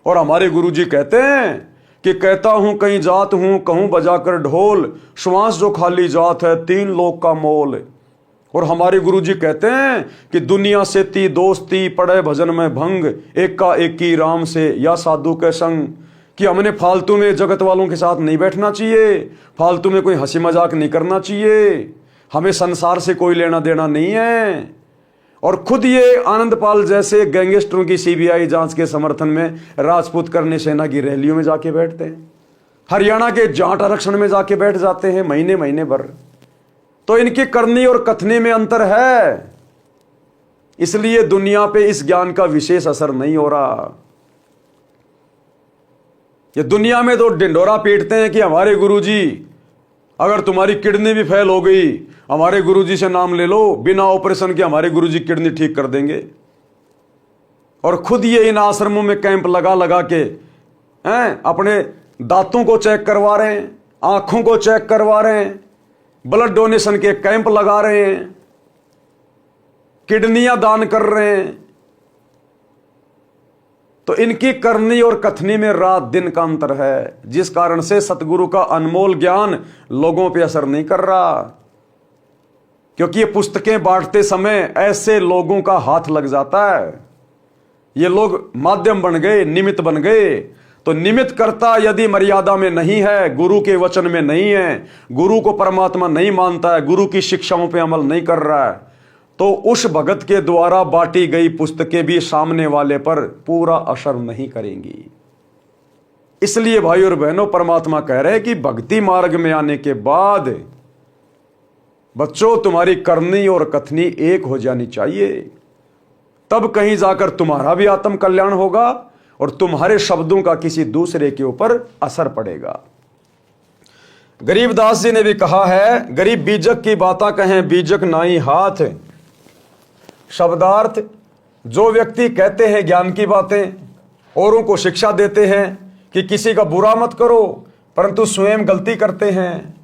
[SPEAKER 1] और हमारे गुरुजी कहते हैं कि कहता हूं कहीं जात हूं, कहूं बजाकर ढोल, श्वास जो खाली जात है 3 लोक का मोल। और हमारे गुरुजी कहते हैं कि दुनिया से ती दोस्ती, पड़े भजन में भंग, एक का एक की राम से या साधु के संग। कि हमने फालतू में जगत वालों के साथ नहीं बैठना चाहिए, फालतू में कोई हंसी मजाक नहीं करना चाहिए, हमें संसार से कोई लेना देना नहीं है। और खुद ये आनंदपाल जैसे गैंगस्टरों की सीबीआई जांच के समर्थन में राजपूत करनी सेना की रैलियों में जाके बैठते हैं, हरियाणा के जाट आरक्षण में जाके बैठ जाते हैं महीने महीने भर। तो इनकी करनी और कथनी में अंतर है, इसलिए दुनिया पे इस ज्ञान का विशेष असर नहीं हो रहा। ये दुनिया में तो ढिंडोरा पीटते हैं कि हमारे गुरुजी, अगर तुम्हारी किडनी भी फेल हो गई हमारे गुरुजी से नाम ले लो, बिना ऑपरेशन के हमारे गुरुजी किडनी ठीक कर देंगे। और खुद ये इन आश्रमों में कैंप लगा लगा के अपने दांतों को चेक करवा रहे हैं, आंखों को चेक करवा रहे हैं, ब्लड डोनेशन के कैंप लगा रहे हैं, किडनियां दान कर रहे हैं। तो इनकी करनी और कथनी में रात दिन का अंतर है, जिस कारण से सतगुरु का अनमोल ज्ञान लोगों पे असर नहीं कर रहा। क्योंकि ये पुस्तकें बांटते समय ऐसे लोगों का हाथ लग जाता है, ये लोग माध्यम बन गए, निमित्त बन गए। तो निमित्त करता यदि मर्यादा में नहीं है, गुरु के वचन में नहीं है, गुरु को परमात्मा नहीं मानता है, गुरु की शिक्षाओं पे अमल नहीं कर रहा है, तो उस भगत के द्वारा बांटी गई पुस्तकें भी सामने वाले पर पूरा असर नहीं करेंगी। इसलिए भाई और बहनों, परमात्मा कह रहे हैं कि भक्ति मार्ग में आने के बाद बच्चों तुम्हारी करनी और कथनी एक हो जानी चाहिए, तब कहीं जाकर तुम्हारा भी आत्म कल्याण होगा और तुम्हारे शब्दों का किसी दूसरे के ऊपर असर पड़ेगा। गरीबदास जी ने भी कहा है, गरीब बीजक की बाता कहें बीजक नाई हाथ। शब्दार्थ, जो व्यक्ति कहते हैं ज्ञान की बातें, औरों को शिक्षा देते हैं कि किसी का बुरा मत करो, परंतु स्वयं गलती करते हैं,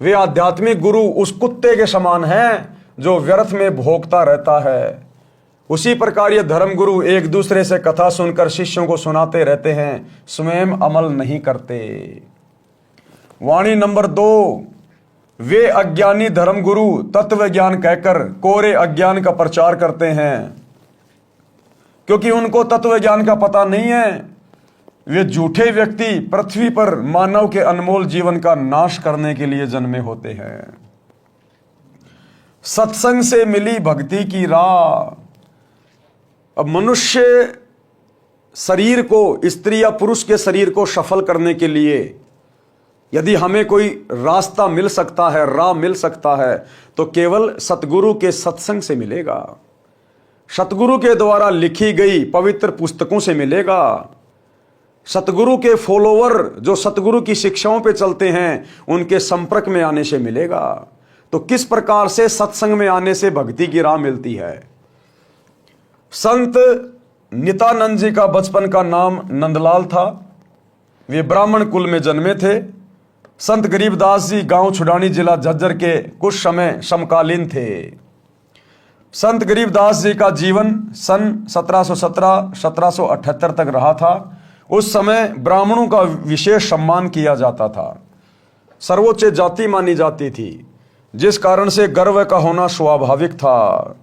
[SPEAKER 1] वे आध्यात्मिक गुरु उस कुत्ते के समान हैं जो व्यर्थ में भोगता रहता है। उसी प्रकार ये धर्मगुरु एक दूसरे से कथा सुनकर शिष्यों को सुनाते रहते हैं, स्वयं अमल नहीं करते। वाणी नंबर 2, वे अज्ञानी धर्मगुरु तत्व ज्ञान कहकर कोरे अज्ञान का प्रचार करते हैं, क्योंकि उनको तत्व ज्ञान का पता नहीं है। वे झूठे व्यक्ति पृथ्वी पर मानव के अनमोल जीवन का नाश करने के लिए जन्मे होते हैं। सत्संग से मिली भक्ति की राह। अब मनुष्य शरीर को, स्त्री या पुरुष के शरीर को सफल करने के लिए यदि हमें कोई रास्ता मिल सकता है, राह मिल सकता है, तो केवल सतगुरु के सत्संग से मिलेगा, सतगुरु के द्वारा लिखी गई पवित्र पुस्तकों से मिलेगा, सतगुरु के फॉलोवर जो सतगुरु की शिक्षाओं पे चलते हैं उनके संपर्क में आने से मिलेगा। तो किस प्रकार से सत्संग में आने से भक्ति की राह मिलती है। संत नित्यानंद जी का बचपन का नाम नंदलाल था। वे ब्राह्मण कुल में जन्मे थे। संत गरीबदास जी गांव छुड़ानी जिला झज्जर के कुछ समय समकालीन थे। संत गरीबदास जी का जीवन सन 1717-1778 तक रहा था। उस समय ब्राह्मणों का विशेष सम्मान किया जाता था, सर्वोच्च जाति मानी जाती थी, जिस कारण से गर्व का होना स्वाभाविक था।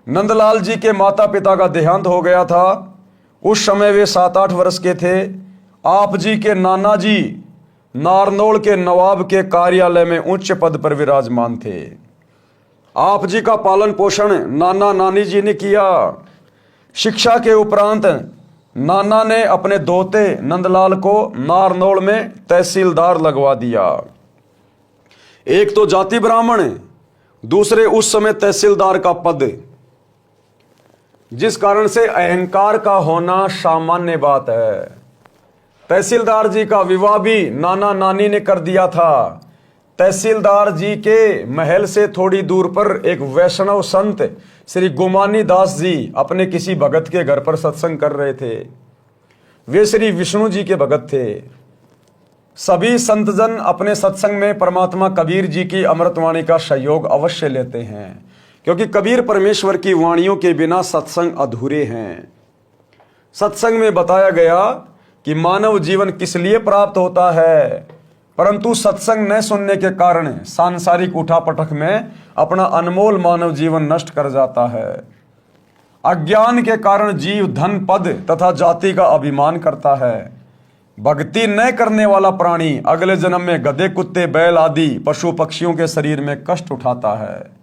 [SPEAKER 1] नंदलाल जी के माता पिता का देहांत हो गया था। उस समय वे 7-8 वर्ष के थे। आप जी के नाना जी नारनौल के नवाब के कार्यालय में उच्च पद पर विराजमान थे। आप जी का पालन पोषण नाना नानी जी ने किया। शिक्षा के उपरांत नाना ने अपने दोते नंदलाल को नारनौल में तहसीलदार लगवा दिया। एक तो जाति ब्राह्मण, दूसरे उस समय तहसीलदार का पद, जिस कारण से अहंकार का होना सामान्य बात है। तहसीलदार जी का विवाह भी नाना नानी ने कर दिया था। तहसीलदार जी के महल से थोड़ी दूर पर एक वैष्णव संत श्री गुमानी दास जी अपने किसी भगत के घर पर सत्संग कर रहे थे। वे श्री विष्णु जी के भगत थे। सभी संतजन अपने सत्संग में परमात्मा कबीर जी की अमृतवाणी का सहयोग अवश्य लेते हैं, क्योंकि कबीर परमेश्वर की वाणियों के बिना सत्संग अधूरे हैं। सत्संग में बताया गया कि मानव जीवन किस लिए प्राप्त होता है, परंतु सत्संग न सुनने के कारण सांसारिक उठापटक में अपना अनमोल मानव जीवन नष्ट कर जाता है। अज्ञान के कारण जीव धन पद तथा जाति का अभिमान करता है। भक्ति न करने वाला प्राणी अगले जन्म में गधे, कुत्ते, बैल आदि पशु पक्षियों के शरीर में कष्ट उठाता है।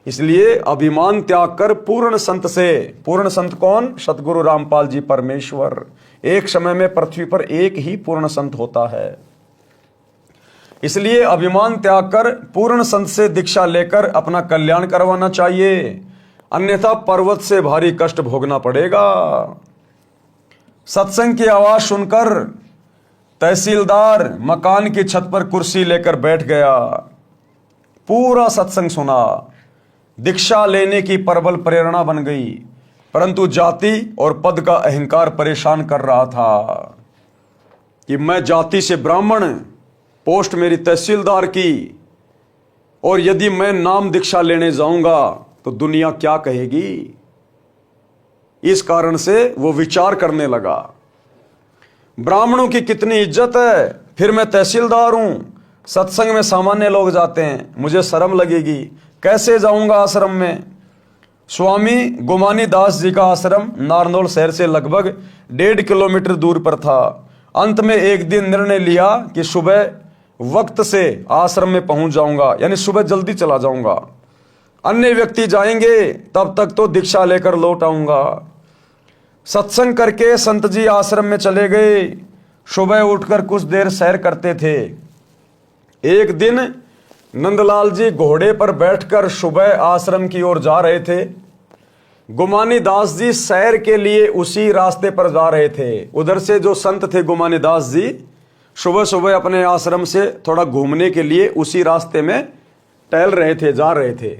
[SPEAKER 1] इसलिए अभिमान त्याग कर पूर्ण संत से, पूर्ण संत कौन? सतगुरु रामपाल जी परमेश्वर। एक समय में पृथ्वी पर एक ही पूर्ण संत होता है। इसलिए अभिमान त्याग कर पूर्ण संत से दीक्षा लेकर अपना कल्याण करवाना चाहिए, अन्यथा पर्वत से भारी कष्ट भोगना पड़ेगा। सत्संग की आवाज सुनकर तहसीलदार मकान की छत पर कुर्सी लेकर बैठ गया। पूरा सत्संग सुना। दीक्षा लेने की प्रबल प्रेरणा बन गई, परंतु जाति और पद का अहंकार परेशान कर रहा था कि मैं जाति से ब्राह्मण, पोस्ट मेरी तहसीलदार की, और यदि मैं नाम दीक्षा लेने जाऊंगा तो दुनिया क्या कहेगी। इस कारण से वो विचार करने लगा, ब्राह्मणों की कितनी इज्जत है, फिर मैं तहसीलदार हूं, सत्संग में सामान्य लोग जाते हैं, मुझे शर्म लगेगी, कैसे जाऊंगा आश्रम में। स्वामी गुमानी दास जी का आश्रम नारनौल शहर से लगभग 1.5 किलोमीटर दूर पर था। अंत में एक दिन निर्णय लिया कि सुबह वक्त से आश्रम में पहुंच जाऊंगा, यानी सुबह जल्दी चला जाऊंगा। अन्य व्यक्ति जाएंगे, तब तक तो दीक्षा लेकर लौट आऊंगा। सत्संग करके संत जी आश्रम में चले गए। सुबह उठकर कुछ देर सैर करते थे। एक दिन नंदलाल जी घोड़े पर बैठकर सुबह आश्रम की ओर जा रहे थे। गुमानी दास जी सैर के लिए उसी रास्ते पर जा रहे थे। उधर से जो संत थे गुमानी दास जी सुबह सुबह अपने आश्रम से थोड़ा घूमने के लिए उसी रास्ते में टहल रहे थे, जा रहे थे।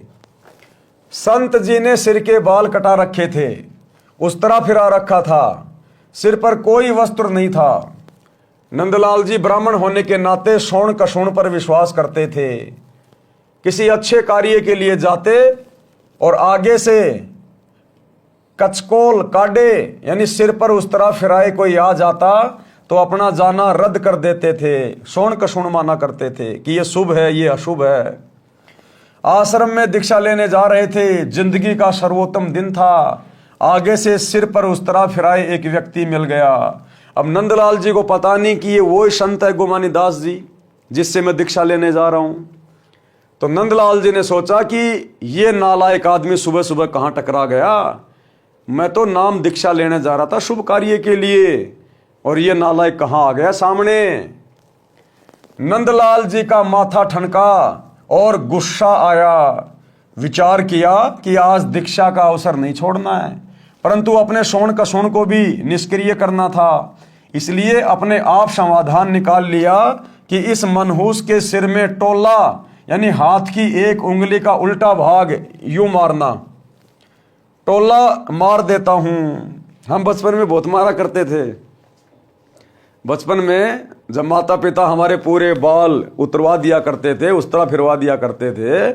[SPEAKER 1] संत जी ने सिर के बाल कटा रखे थे, उस तरह फिरा रखा था, सिर पर कोई वस्त्र नहीं था। नंदलाल जी ब्राह्मण होने के नाते शोण कशोण पर विश्वास करते थे। किसी अच्छे कार्य के लिए जाते और आगे से कचकोल काटे, यानी सिर पर उस तरह फिराए कोई आ जाता तो अपना जाना रद्द कर देते थे। शोण कशोण माना करते थे कि ये शुभ है, ये अशुभ है। आश्रम में दीक्षा लेने जा रहे थे। जिंदगी का सर्वोत्तम दिन था। आगे से सिर पर उस तरह फिराए एक व्यक्ति मिल गया। अब नंदलाल जी को पता नहीं कि ये वो संत है गुमानी दास जी जिससे मैं दीक्षा लेने जा रहा हूं। तो नंदलाल जी ने सोचा कि ये नालायक आदमी सुबह सुबह कहां टकरा गया। मैं तो नाम दीक्षा लेने जा रहा था शुभ कार्य के लिए, और ये नालायक कहां आ गया सामने। नंदलाल जी का माथा ठनका और गुस्सा आया। विचार किया कि आज दीक्षा का अवसर नहीं छोड़ना है, परंतु अपने शोण कशोण को भी निष्क्रिय करना था। इसलिए अपने आप समाधान निकाल लिया कि इस मनहूस के सिर में टोला यानी हाथ की एक उंगली का उल्टा भाग यूं मारना, टोला मार देता हूं। हम बचपन में बहुत मारा करते थे। बचपन में जब माता पिता हमारे पूरे बाल उतरवा दिया करते थे, उस तरह फिरवा दिया करते थे,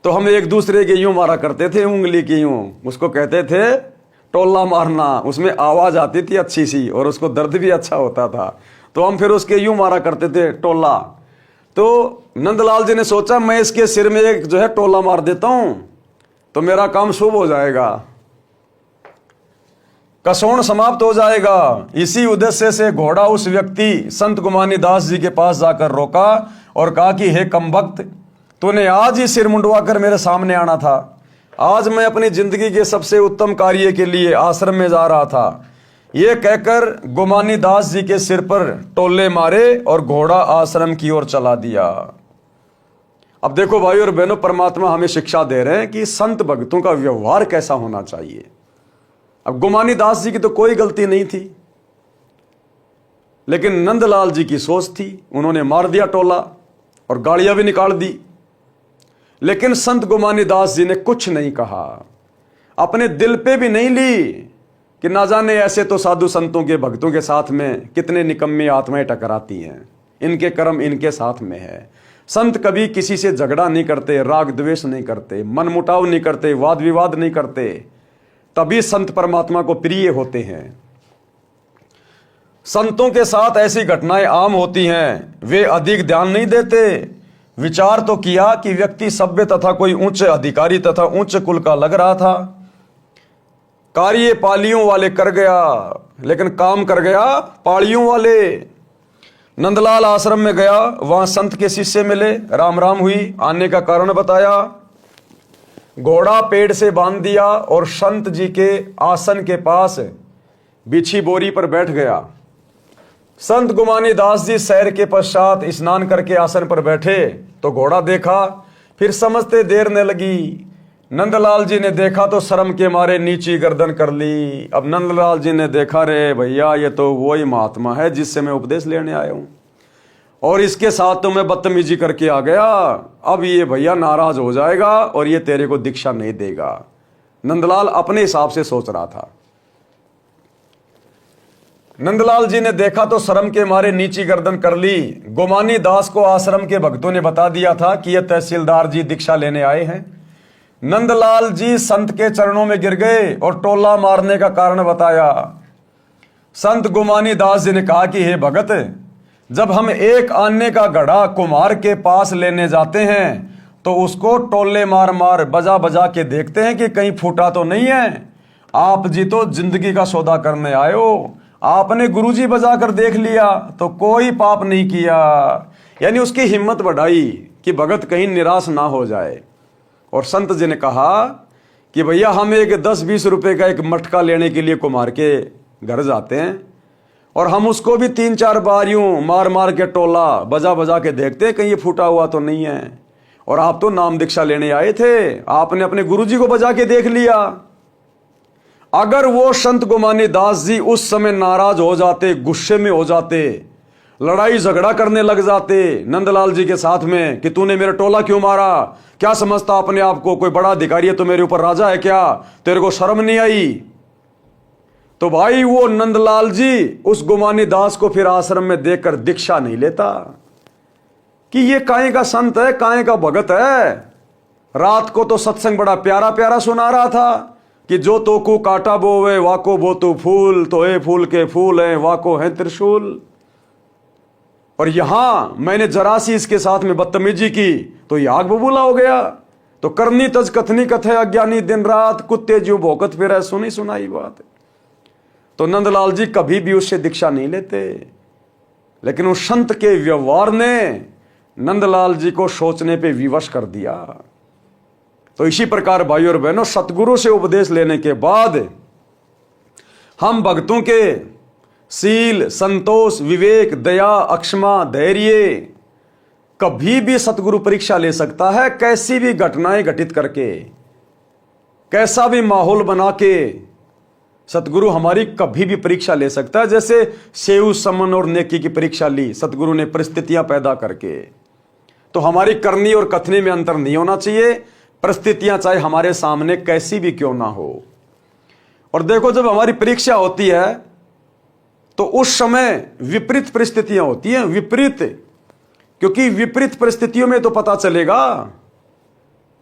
[SPEAKER 1] तो हम एक दूसरे के यूं मारा करते थे, उंगली की यूं। उसको कहते थे टोला मारना। उसमें आवाज आती थी अच्छी सी और उसको दर्द भी अच्छा होता था, तो हम फिर उसके यूं मारा करते थे टोला। तो नंदलाल जी ने सोचा मैं इसके सिर में एक जो है टोला मार देता हूं तो मेरा काम शुभ हो जाएगा, कसौण समाप्त हो जाएगा। इसी उद्देश्य से घोड़ा उस व्यक्ति संत गुमानी दास जी के पास जाकर रोका और कहा कि हे कमबख्त, तूने आज ही सिर मुंडवा कर मेरे सामने आना था। आज मैं अपनी जिंदगी के सबसे उत्तम कार्य के लिए आश्रम में जा रहा था। यह कहकर गुमानी दास जी के सिर पर टोले मारे और घोड़ा आश्रम की ओर चला दिया। अब देखो भाई और बहनों, परमात्मा हमें शिक्षा दे रहे हैं कि संत भक्तों का व्यवहार कैसा होना चाहिए। अब गुमानी दास जी की तो कोई गलती नहीं थी, लेकिन नंदलाल जी की सोच थी। उन्होंने मार दिया टोला और गालियां भी निकाल दी, लेकिन संत गुमानी दास जी ने कुछ नहीं कहा, अपने दिल पे भी नहीं ली कि ना जाने ऐसे तो साधु संतों के भक्तों के साथ में कितने निकम्मे आत्माएं टकराती हैं, इनके कर्म इनके साथ में है। संत कभी किसी से झगड़ा नहीं करते, राग द्वेष नहीं करते, मनमुटाव नहीं करते, वाद विवाद नहीं करते, तभी संत परमात्मा को प्रिय होते हैं। संतों के साथ ऐसी घटनाएं आम होती हैं, वे अधिक ध्यान नहीं देते। विचार तो किया कि व्यक्ति सभ्य तथा कोई उच्च अधिकारी तथा उच्च कुल का लग रहा था, कार्य पालियों वाले कर गया, लेकिन काम कर गया पालियों वाले। नंदलाल आश्रम में गया, वहां संत के शिष्य मिले, राम राम हुई, आने का कारण बताया, घोड़ा पेड़ से बांध दिया और संत जी के आसन के पास बिछी बोरी पर बैठ गया। संत गुमानी दास जी सैर के पश्चात स्नान करके आसन पर बैठे तो घोड़ा देखा, फिर समझते देर न लगी। नंदलाल जी ने देखा तो शर्म के मारे नीची गर्दन कर ली। अब नंदलाल जी ने देखा, रे भैया ये तो वही महात्मा है जिससे मैं उपदेश लेने आया हूं, और इसके साथ तो मैं बदतमीजी करके आ गया। अब ये भैया नाराज हो जाएगा और ये तेरे को दीक्षा नहीं देगा। नंदलाल अपने हिसाब से सोच रहा था। नंदलाल जी ने देखा तो शर्म के मारे नीची गर्दन कर ली। गुमानी दास को आश्रम के भक्तों ने बता दिया था कि ये तहसीलदार जी दीक्षा लेने आए हैं। नंदलाल जी संत के चरणों में गिर गए और टोला मारने का कारण बताया। संत गुमानी दास जी ने कहा कि हे भगत, जब हम एक आने का घड़ा कुम्हार के पास लेने जाते हैं तो उसको टोले मार मार बजा बजा के देखते हैं कि कहीं फूटा तो नहीं है। आप जी तो जिंदगी का सौदा करने आए हो, आपने गुरुजी बजा कर देख लिया तो कोई पाप नहीं किया। यानी उसकी हिम्मत बढ़ाई कि भगत कहीं निराश ना हो जाए। और संत जी ने कहा कि भैया हम एक 10-20 रुपए का एक मटका लेने के लिए कुम्हार के घर जाते हैं और हम उसको भी 3-4 बार यूं मार मार के टोला बजा बजा के देखते हैं कहीं ये फूटा हुआ तो नहीं है। और आप तो नाम दीक्षा लेने आए थे, आपने अपने गुरुजी को बजा के देख लिया। अगर वो संत गुमानी दास जी उस समय नाराज हो जाते, गुस्से में हो जाते, लड़ाई झगड़ा करने लग जाते नंदलाल जी के साथ में कि तूने मेरा टोला क्यों मारा, क्या समझता अपने आप को, कोई बड़ा अधिकारी है तो मेरे ऊपर राजा है क्या, तेरे को शर्म नहीं आई, तो भाई वो नंदलाल जी उस गुमानी दास को फिर आश्रम में देखकर दीक्षा नहीं लेता कि ये काहे का संत है, काहे का भगत है। रात को तो सत्संग बड़ा प्यारा प्यारा सुना रहा था कि जो तोकू काटा बोवे वाको बोतु फूल, तो ए फूल के फूल हैं वाको है त्रिशूल। और यहां मैंने जरा सी इसके साथ में बदतमीजी की तो ये आग बबूला हो गया। तो करनी तज कथनी कथे अज्ञानी दिन रात, कुत्ते ज्यों भौंकत फिरे सुनी सुनाई बात। तो नंदलाल जी कभी भी उससे दीक्षा नहीं लेते, लेकिन उस संत के व्यवहार ने नंदलाल जी को सोचने पे विवश कर दिया। तो इसी प्रकार भाइयों और बहनों, सतगुरु से उपदेश लेने के बाद हम भक्तों के शील, संतोष, विवेक, दया, अक्षमा, धैर्य, कभी भी सतगुरु परीक्षा ले सकता है। कैसी भी घटनाएं घटित करके, कैसा भी माहौल बना के सतगुरु हमारी कभी भी परीक्षा ले सकता है। जैसे सेव, समन और नेकी की परीक्षा ली सतगुरु ने परिस्थितियां पैदा करके। तो हमारी करनी और कथनी में अंतर नहीं होना चाहिए, परिस्थितियां चाहे हमारे सामने कैसी भी क्यों ना हो। और देखो, जब हमारी परीक्षा होती है तो उस समय विपरीत परिस्थितियां होती हैं, विपरीत, क्योंकि विपरीत परिस्थितियों में तो पता चलेगा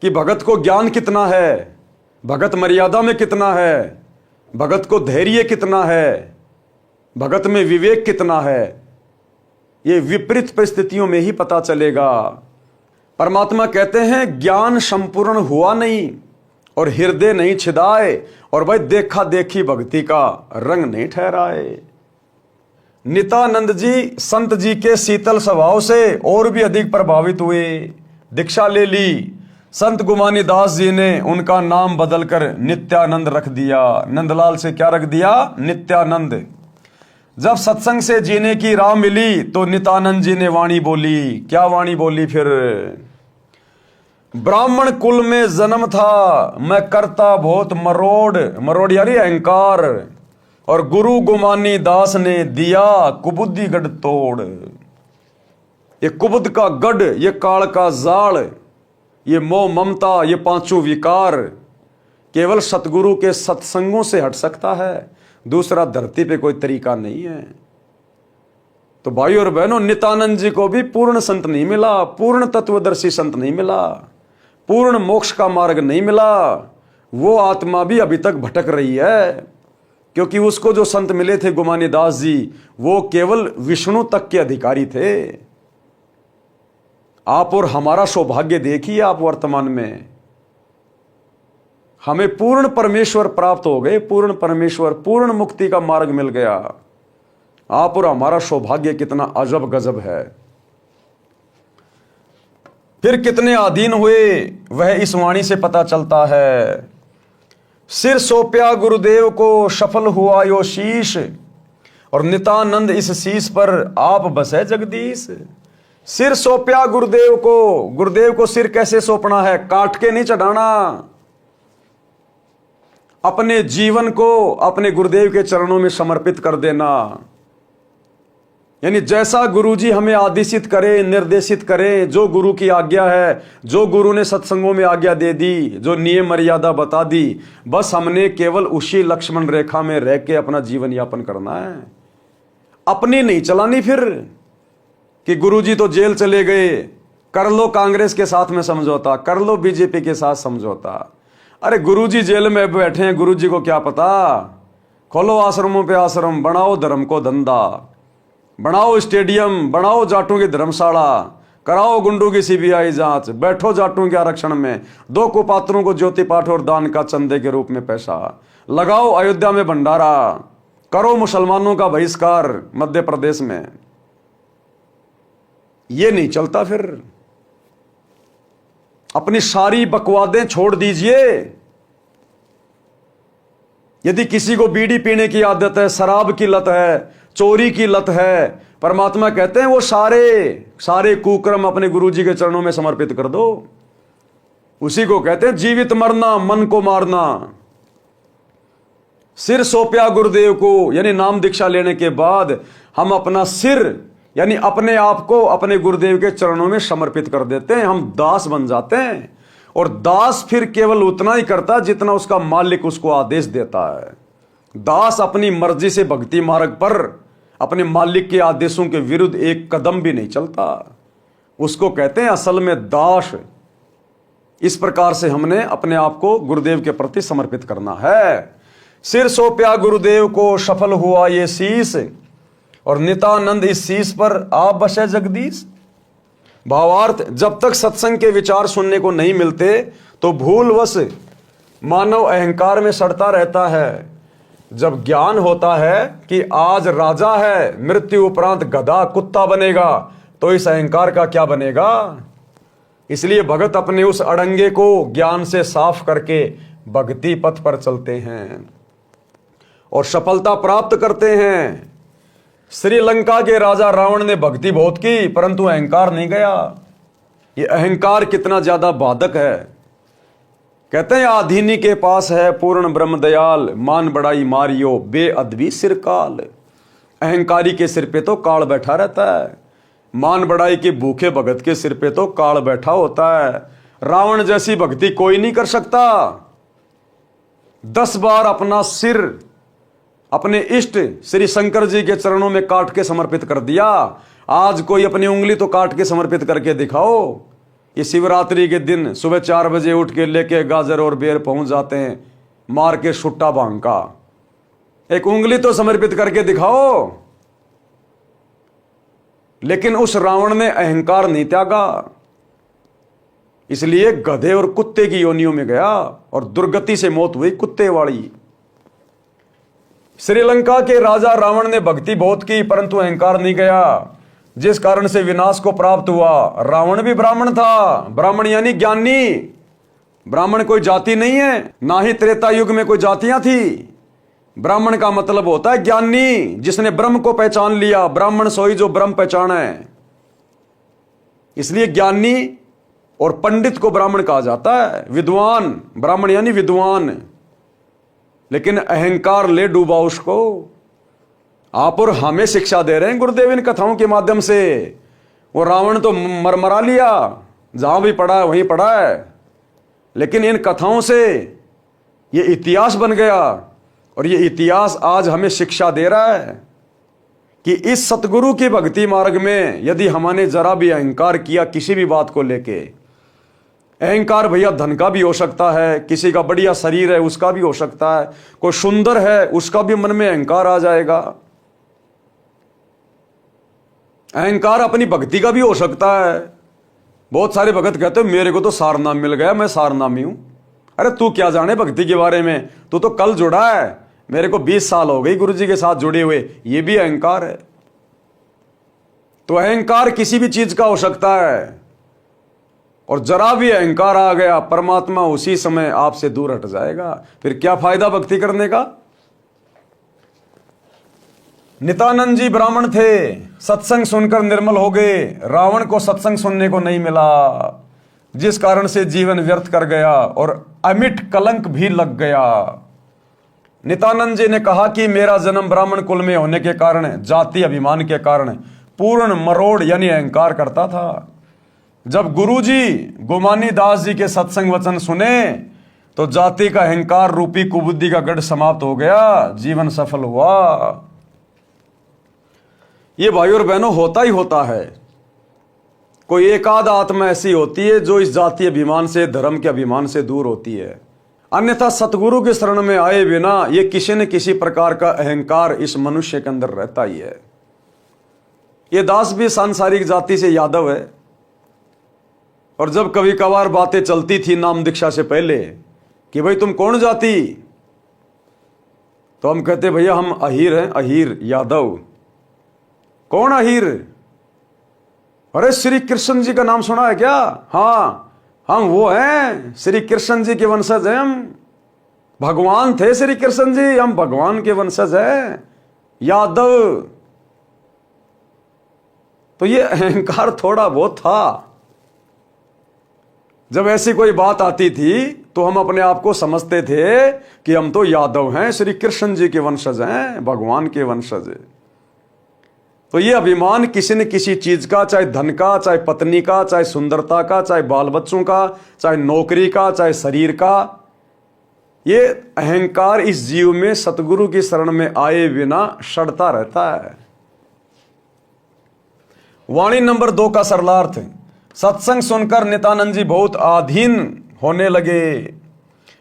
[SPEAKER 1] कि भगत को ज्ञान कितना है, भगत मर्यादा में कितना है, भगत को धैर्य कितना है, भगत में विवेक कितना है। ये विपरीत परिस्थितियों में ही पता चलेगा। परमात्मा कहते हैं ज्ञान संपूर्ण हुआ नहीं और हृदय नहीं छिदाए, और भाई देखा देखी भक्ति का रंग नहीं ठहराए। नित्यानंद जी संत जी के शीतल स्वभाव से और भी अधिक प्रभावित हुए, दीक्षा ले ली। संत गुमानी दास जी ने उनका नाम बदलकर नित्यानंद रख दिया। नंदलाल से क्या रख दिया? नित्यानंद। जब सत्संग से जीने की राह मिली तो नित्यानंद जी ने वाणी बोली। क्या वाणी बोली फिर? ब्राह्मण कुल में जन्म था, मैं करता बहुत मरोड़, मरोड़ यानी अहंकार, और गुरु गुमानी दास ने दिया कुबुद्धि गढ़ तोड़। ये कुबुद्ध का गढ़, ये काल का जाल, ये मोह ममता, ये पांचों विकार केवल सतगुरु के सत्संगों से हट सकता है, दूसरा धरती पे कोई तरीका नहीं है। तो भाई और बहनों, नित्यानंद जी को भी पूर्ण संत नहीं मिला, पूर्ण तत्वदर्शी संत नहीं मिला, पूर्ण मोक्ष का मार्ग नहीं मिला। वो आत्मा भी अभी तक भटक रही है, क्योंकि उसको जो संत मिले थे गुमानी दास जी, वो केवल विष्णु तक के अधिकारी थे। आप और हमारा सौभाग्य देखिए, आप वर्तमान में हमें पूर्ण परमेश्वर प्राप्त हो गए, पूर्ण परमेश्वर, पूर्ण मुक्ति का मार्ग मिल गया। आप और हमारा सौभाग्य कितना अजब गजब है। फिर कितने अधीन हुए वह इस वाणी से पता चलता है। सिर सौंपया गुरुदेव को सफल हुआ यो शीश, और नित्यानंद इस शीश पर आप बसे जगदीश। सिर सौंपया गुरुदेव को, गुरुदेव को सिर कैसे सौंपना है? काट के नहीं चढ़ाना, अपने जीवन को अपने गुरुदेव के चरणों में समर्पित कर देना। यानी जैसा गुरुजी हमें आदेशित करे, निर्देशित करे, जो गुरु की आज्ञा है, जो गुरु ने सत्संगों में आज्ञा दे दी, जो नियम मर्यादा बता दी, बस हमने केवल उसी लक्ष्मण रेखा में रह के अपना जीवन यापन करना है। अपनी नहीं चलानी फिर कि गुरुजी तो जेल चले गए, कर लो कांग्रेस के साथ में समझौता, कर लो बीजेपी के साथ समझौता। अरे गुरुजी जेल में बैठे हैं, गुरुजी को क्या पता? खोलो आश्रमों पे आश्रम, बनाओ धर्म को धंधा, बनाओ स्टेडियम, बनाओ जाटों की धर्मशाला, कराओ गुंडों की सीबीआई जांच, बैठो जाटों के आरक्षण में, दो कुपात्रों को ज्योति पाठ और दान का चंदे के रूप में पैसा, लगाओ अयोध्या में भंडारा, करो मुसलमानों का बहिष्कार मध्य प्रदेश में। ये नहीं चलता फिर। अपनी सारी बकवादें छोड़ दीजिए। यदि किसी को बीड़ी पीने की आदत है, शराब की लत है, चोरी की लत है, परमात्मा कहते हैं वो सारे कुकर्म अपने गुरुजी के चरणों में समर्पित कर दो। उसी को कहते हैं जीवित मरना, मन को मारना। सिर सौंपया गुरुदेव को, यानी नाम दीक्षा लेने के बाद हम अपना सिर यानी अपने आप को अपने गुरुदेव के चरणों में समर्पित कर देते हैं, हम दास बन जाते हैं। और दास फिर केवल उतना ही करता जितना उसका मालिक उसको आदेश देता है। दास अपनी मर्जी से भक्ति मार्ग पर अपने मालिक के आदेशों के विरुद्ध एक कदम भी नहीं चलता। उसको कहते हैं असल में दास। इस प्रकार से हमने अपने आप को गुरुदेव के प्रति समर्पित करना है। सिर सौंपया गुरुदेव को, सफल हुआ ये शीश, और नित्यानंद इस शीश पर आप बसे जगदीश। भावार्थ, जब तक सत्संग के विचार सुनने को नहीं मिलते तो भूलवश मानव अहंकार में सड़ता रहता है। जब ज्ञान होता है कि आज राजा है, मृत्यु उपरांत गधा कुत्ता बनेगा, तो इस अहंकार का क्या बनेगा? इसलिए भगत अपने उस अड़ंगे को ज्ञान से साफ करके भक्ति पथ पर चलते हैं और सफलता प्राप्त करते हैं। श्रीलंका के राजा रावण ने भक्ति बहुत की, परंतु अहंकार नहीं गया। ये अहंकार कितना ज्यादा बाधक है। कहते हैं आधीनी के पास है पूर्ण ब्रह्म दयाल, मान बड़ाई मारियो बेअदबी सिर काल। अहंकारी के सिर पे तो काल बैठा रहता है। मान बढ़ाई के भूखे भगत के सिर पे तो काल बैठा होता है। रावण जैसी भक्ति कोई नहीं कर सकता। 10 बार अपना सिर अपने इष्ट श्री शंकर जी के चरणों में काट के समर्पित कर दिया। आज कोई अपनी उंगली तो काट के समर्पित करके दिखाओ। ये शिवरात्रि के दिन सुबह 4 बजे उठ के लेके गाजर और बेर पहुंच जाते हैं, मार के सुट्टा भांग का। एक उंगली तो समर्पित करके दिखाओ। लेकिन उस रावण ने अहंकार नहीं त्यागा, इसलिए गधे और कुत्ते की योनियों में गया और दुर्गति से मौत हुई कुत्ते वाली। श्रीलंका के राजा रावण ने भक्ति बहुत की, परंतु अहंकार नहीं गया, जिस कारण से विनाश को प्राप्त हुआ। रावण भी ब्राह्मण था, ब्राह्मण यानी ज्ञानी। ब्राह्मण कोई जाति नहीं है, ना ही त्रेता युग में कोई जातियां थी। ब्राह्मण का मतलब होता है ज्ञानी, जिसने ब्रह्म को पहचान लिया। ब्राह्मण सोई जो ब्रह्म पहचाना है। इसलिए ज्ञानी और पंडित को ब्राह्मण कहा जाता है। विद्वान, ब्राह्मण यानी विद्वान। लेकिन अहंकार ले डूबा उसको। आप और हमें शिक्षा दे रहे हैं गुरुदेव इन कथाओं के माध्यम से। वो रावण तो मरमरा लिया, जहां भी पड़ा है वहीं पड़ा है। लेकिन इन कथाओं से ये इतिहास बन गया, और ये इतिहास आज हमें शिक्षा दे रहा है कि इस सतगुरु की भक्ति मार्ग में यदि हमने जरा भी अहंकार किया किसी भी बात को लेके, अहंकार भैया धन का भी हो सकता है, किसी का बढ़िया शरीर है उसका भी हो सकता है, कोई सुंदर है उसका भी मन में अहंकार आ जाएगा। अहंकार अपनी भक्ति का भी हो सकता है। बहुत सारे भगत कहते हैं मेरे को तो सारनाम मिल गया, मैं सारनामी हूं। अरे तू क्या जाने भक्ति के बारे में, तू तो कल जुड़ा है। मेरे को 20 साल हो गई गुरु जी के साथ जुड़े हुए। ये भी अहंकार है। तो अहंकार किसी भी चीज का हो सकता है, और जरा भी अहंकार आ गया परमात्मा उसी समय आपसे दूर हट जाएगा। फिर क्या फायदा भक्ति करने का। नित्यानंद जी ब्राह्मण थे, सत्संग सुनकर निर्मल हो गए। रावण को सत्संग सुनने को नहीं मिला, जिस कारण से जीवन व्यर्थ कर गया और अमिट कलंक भी लग गया। नित्यानंद जी ने कहा कि मेरा जन्म ब्राह्मण कुल में होने के कारण, जाति अभिमान के कारण पूर्ण मरोड़ यानी अहंकार करता था। जब गुरुजी गोमानी दास जी के सत्संग वचन सुने तो जाति का अहंकार रूपी कुबुद्धि का गढ़ समाप्त हो गया, जीवन सफल हुआ। ये भाई और बहनों होता ही होता है। कोई एक आध आत्मा ऐसी होती है जो इस जातीय अभिमान से, धर्म के अभिमान से दूर होती है। अन्यथा सतगुरु के शरण में आए बिना ये किसी न किसी प्रकार का अहंकार इस मनुष्य के अंदर रहता ही है। ये दास भी सांसारिक जाति से यादव है, और जब कभी कभार बातें चलती थी नाम दीक्षा से पहले कि भाई तुम कौन जाति, तो हम कहते भैया हम अहीर हैं, अहीर यादव। कौन अहीर? अरे श्री कृष्ण जी का नाम सुना है क्या? हाँ, हम वो हैं, श्री कृष्ण जी के वंशज हैं हम। भगवान थे श्री कृष्ण जी, हम भगवान के वंशज हैं, यादव। तो ये अहंकार थोड़ा बहुत था। जब ऐसी कोई बात आती थी तो हम अपने आप को समझते थे कि हम तो यादव हैं, श्री कृष्ण जी के वंशज हैं, भगवान के वंशज। तो ये अभिमान किसी न किसी चीज का, चाहे धन का, चाहे पत्नी का, चाहे सुंदरता का, चाहे बाल बच्चों का, चाहे नौकरी का, चाहे शरीर का, ये अहंकार इस जीव में सतगुरु की शरण में आए बिना सड़ता रहता है। वाणी नंबर 2 का सरलार्थ। सत्संग सुनकर नित्यानंद जी बहुत आधीन होने लगे।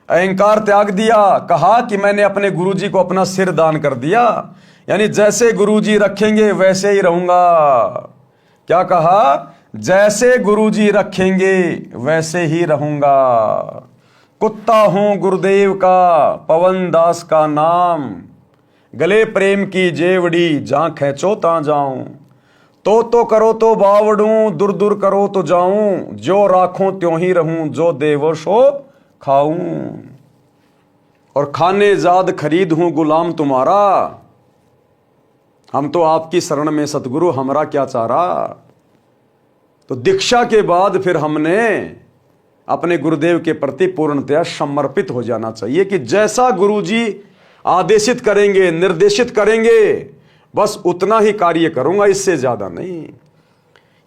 [SPEAKER 1] अहंकार त्याग दिया। कहा कि मैंने अपने गुरु जी को अपना सिर दान कर दिया, यानी जैसे गुरुजी रखेंगे वैसे ही रहूंगा। क्या कहा? जैसे गुरुजी रखेंगे वैसे ही रहूंगा। कुत्ता हूं गुरुदेव का, पवन दास का नाम, गले प्रेम की जेवड़ी, जहां खेचो ता जाऊं। तो करो तो बावड़ूं, दूर दूर करो तो जाऊं, जो राखूं त्यों ही रहूं, जो देवो सो खाऊं। और खाने जाद खरीद हूं गुलाम तुम्हारा। हम तो आपकी शरण में सतगुरु, हमरा क्या चारा। तो दीक्षा के बाद फिर हमने अपने गुरुदेव के प्रति पूर्णतया समर्पित हो जाना चाहिए कि जैसा गुरुजी आदेशित करेंगे, निर्देशित करेंगे, बस उतना ही कार्य करूंगा, इससे ज्यादा नहीं।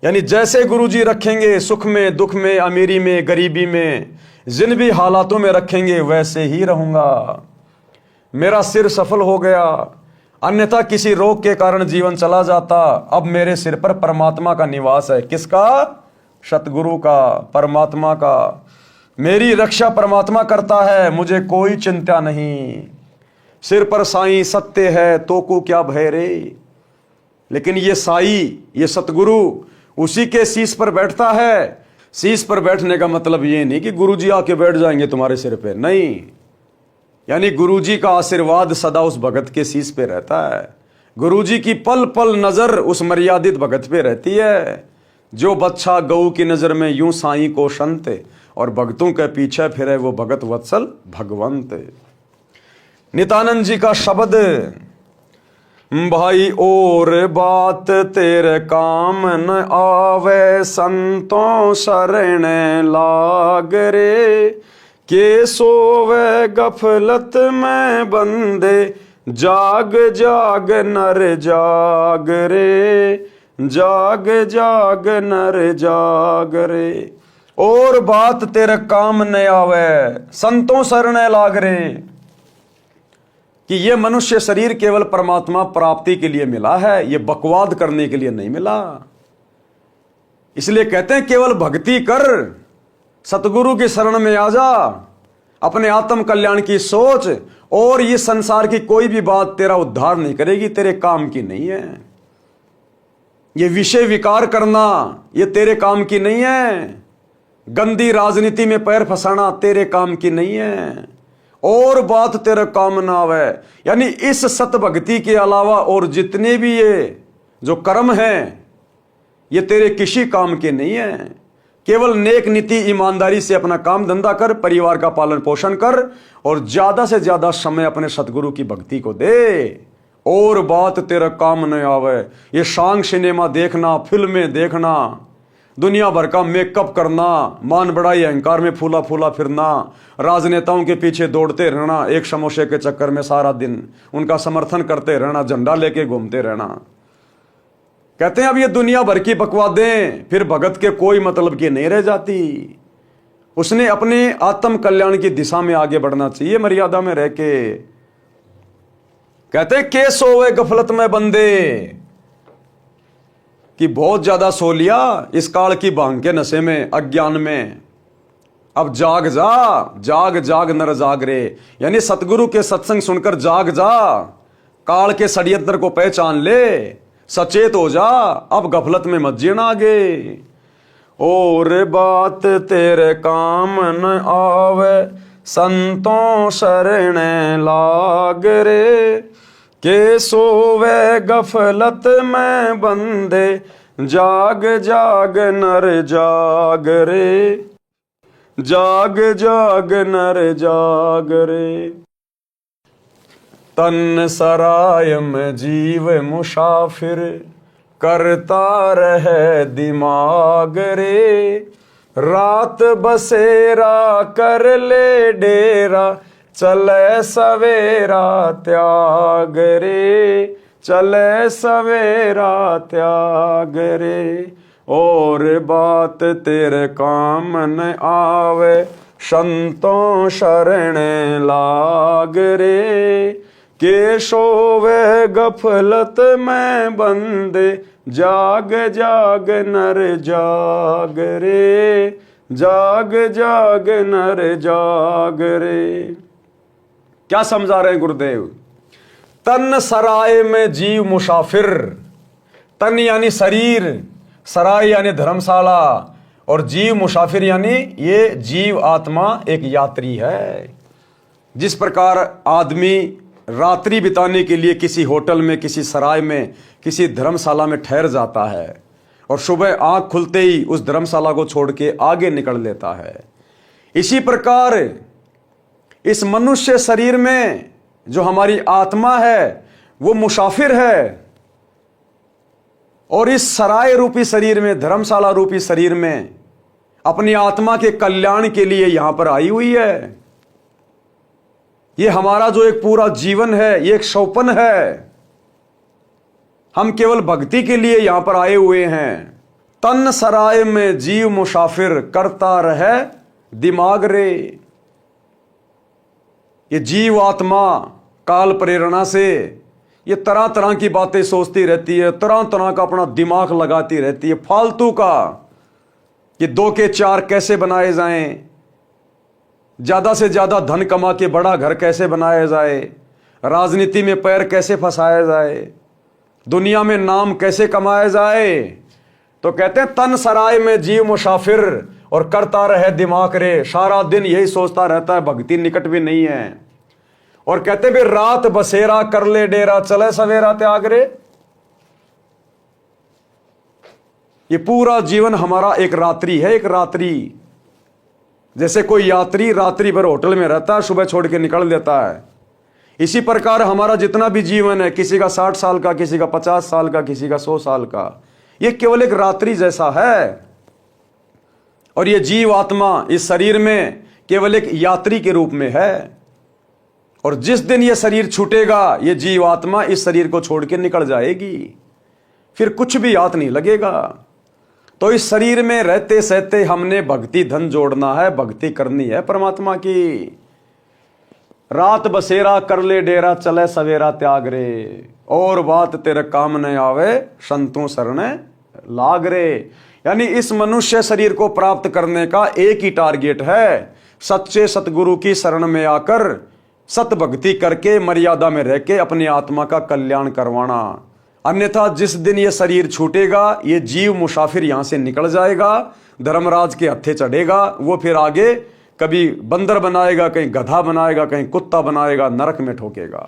[SPEAKER 1] यानी जैसे गुरुजी रखेंगे, सुख में, दुख में, अमीरी में, गरीबी में, जिन भी हालातों में रखेंगे वैसे ही रहूंगा। मेरा सिर सफल हो गया, अन्यथा किसी रोग के कारण जीवन चला जाता। अब मेरे सिर पर परमात्मा का निवास है। किसका? सतगुरु का, परमात्मा का। मेरी रक्षा परमात्मा करता है, मुझे कोई चिंता नहीं। सिर पर साईं सत्य है, तो को क्या भय रे। लेकिन ये साई, ये सतगुरु उसी के शीश पर बैठता है। शीश पर बैठने का मतलब ये नहीं कि गुरुजी आके बैठ जाएंगे तुम्हारे सिर पे, नहीं। यानी गुरुजी का आशीर्वाद सदा उस भगत के शीश पे रहता है। गुरुजी की पल पल नजर उस मर्यादित भगत पे रहती है। जो बच्चा गऊ की नजर में यूं साईं को संत, और भक्तों के पीछे फिरे वो भगत वत्सल भगवंत। नित्यानंद जी का शब्द, भाई और बात तेरे काम न आवे, संतों शरण लाग रे। के सोवे गफलत में बंदे, जाग जाग नर जाग रे। जाग जाग नर जाग रे। और बात तेरे काम न आवे, संतों शरण लाग रे। कि ये मनुष्य शरीर केवल परमात्मा प्राप्ति के लिए मिला है, ये बकवाद करने के लिए नहीं मिला। इसलिए कहते हैं केवल भक्ति कर, सतगुरु की शरण में आ जा, अपने आत्म कल्याण की सोच, और ये संसार की कोई भी बात तेरा उद्धार नहीं करेगी, तेरे काम की नहीं है। ये विषय विकार करना ये तेरे काम की नहीं है। गंदी राजनीति में पैर फंसाना तेरे काम की नहीं है। और बात तेरा काम ना आवे, यानी इस सत भक्ति के अलावा और जितने भी ये जो कर्म हैं ये तेरे किसी काम के नहीं है। केवल नेक नीति ईमानदारी से अपना काम धंधा कर, परिवार का पालन पोषण कर, और ज्यादा से ज्यादा समय अपने सतगुरु की भक्ति को दे। और बात तेरा काम न आवे, ये शांग सिनेमा देखना, फिल्में देखना, दुनिया भर का मेकअप करना, मान बड़ाई अहंकार में फूला फूला फिरना, राजनेताओं के पीछे दौड़ते रहना, एक समोसे के चक्कर में सारा दिन उनका समर्थन करते रहना, झंडा लेके घूमते रहना। कहते हैं अब ये दुनिया भर की बकवादें फिर भगत के कोई मतलब की नहीं रह जाती। उसने अपने आत्म कल्याण की दिशा में आगे बढ़ना चाहिए, मर्यादा में रह के। कहते हैं के सोवे गफलत में बंदे, कि बहुत ज्यादा सो लिया इस काल की भांग के नशे में, अज्ञान में। अब जाग जा, जाग जाग नर जाग रे। यानी सतगुरु के सत्संग सुनकर जाग जा, काल के षड्यंत्र को पहचान ले, सचेत हो जा, अब गफलत में मत जीना आगे। और बात तेरे काम न आवे, संतों शरण लाग रे। के सोवे गफलत में बंदे, जाग जाग नर जाग रे। जाग जाग नर जाग रे। तन सराय में जीव मुसाफिर, करता रहे दिमाग रे। रात बसेरा कर ले डेरा, चले सवेरा त्याग रे। चले सवेरा त्याग रे। और बात तेरे काम न आवे, संतों शरण लाग रे। के सोवे गफलत में बंदे, जाग जाग नर जाग रे। जाग जाग नर जाग रे। क्या समझा रहे हैं गुरुदेव? तन सराय में जीव मुसाफिर, तन यानी शरीर, सराय यानी धर्मशाला, और जीव मुसाफिर यानी ये जीव आत्मा एक यात्री है। जिस प्रकार आदमी रात्रि बिताने के लिए किसी होटल में, किसी सराय में, किसी धर्मशाला में ठहर जाता है, और सुबह आंख खुलते ही उस धर्मशाला को छोड़ के आगे निकल लेता है, इसी प्रकार इस मनुष्य शरीर में जो हमारी आत्मा है वो मुसाफिर है, और इस सराय रूपी शरीर में, धर्मशाला रूपी शरीर में अपनी आत्मा के कल्याण के लिए यहां पर आई हुई है। ये हमारा जो एक पूरा जीवन है, ये एक सौपन है। हम केवल भक्ति के लिए यहां पर आए हुए हैं। तन सराय में जीव मुसाफिर, करता रहे दिमाग रे। ये जीव आत्मा काल प्रेरणा से ये तरह तरह की बातें सोचती रहती है, तरह तरह का अपना दिमाग लगाती रहती है फालतू का, कि 2 के 4 कैसे बनाए जाएं, ज्यादा से ज्यादा धन कमा के बड़ा घर कैसे बनाया जाए, राजनीति में पैर कैसे फंसाया जाए, दुनिया में नाम कैसे कमाया जाए। तो कहते हैं तन सराय में जीव मुसाफिर और करता रहे दिमाग रे। सारा दिन यही सोचता रहता है, भक्ति निकट भी नहीं है। और कहते भी रात बसेरा कर ले डेरा, चले सवेरा त्याग रे। ये पूरा जीवन हमारा एक रात्रि है, एक रात्रि। जैसे कोई यात्री रात्रि भर होटल में रहता है, सुबह छोड़ के निकल देता है, इसी प्रकार हमारा जितना भी जीवन है, किसी का 60 साल का, किसी का 50 साल का, किसी का 100 साल का, ये केवल एक रात्रि जैसा है। और ये जीव आत्मा इस शरीर में केवल एक यात्री के रूप में है। और जिस दिन ये शरीर छूटेगा, ये जीव आत्मा इस शरीर को छोड़ के निकल जाएगी, फिर कुछ भी याद नहीं लगेगा। तो इस शरीर में रहते सहते हमने भक्ति धन जोड़ना है, भक्ति करनी है परमात्मा की। रात बसेरा कर ले डेरा, चले सवेरा त्याग रे। और बात तेरे काम न आवे, संतों शरण लाग रे। यानी इस मनुष्य शरीर को प्राप्त करने का एक ही टारगेट है, सच्चे सतगुरु की शरण में आकर सत भक्ति करके मर्यादा में रह के अपनी आत्मा का कल्याण करवाना। अन्यथा जिस दिन ये शरीर छूटेगा, ये जीव मुसाफिर यहां से निकल जाएगा, धर्मराज के हत्थे चढ़ेगा। वो फिर आगे कभी बंदर बनाएगा, कहीं गधा बनाएगा, कहीं कुत्ता बनाएगा, नरक में ठोकेगा।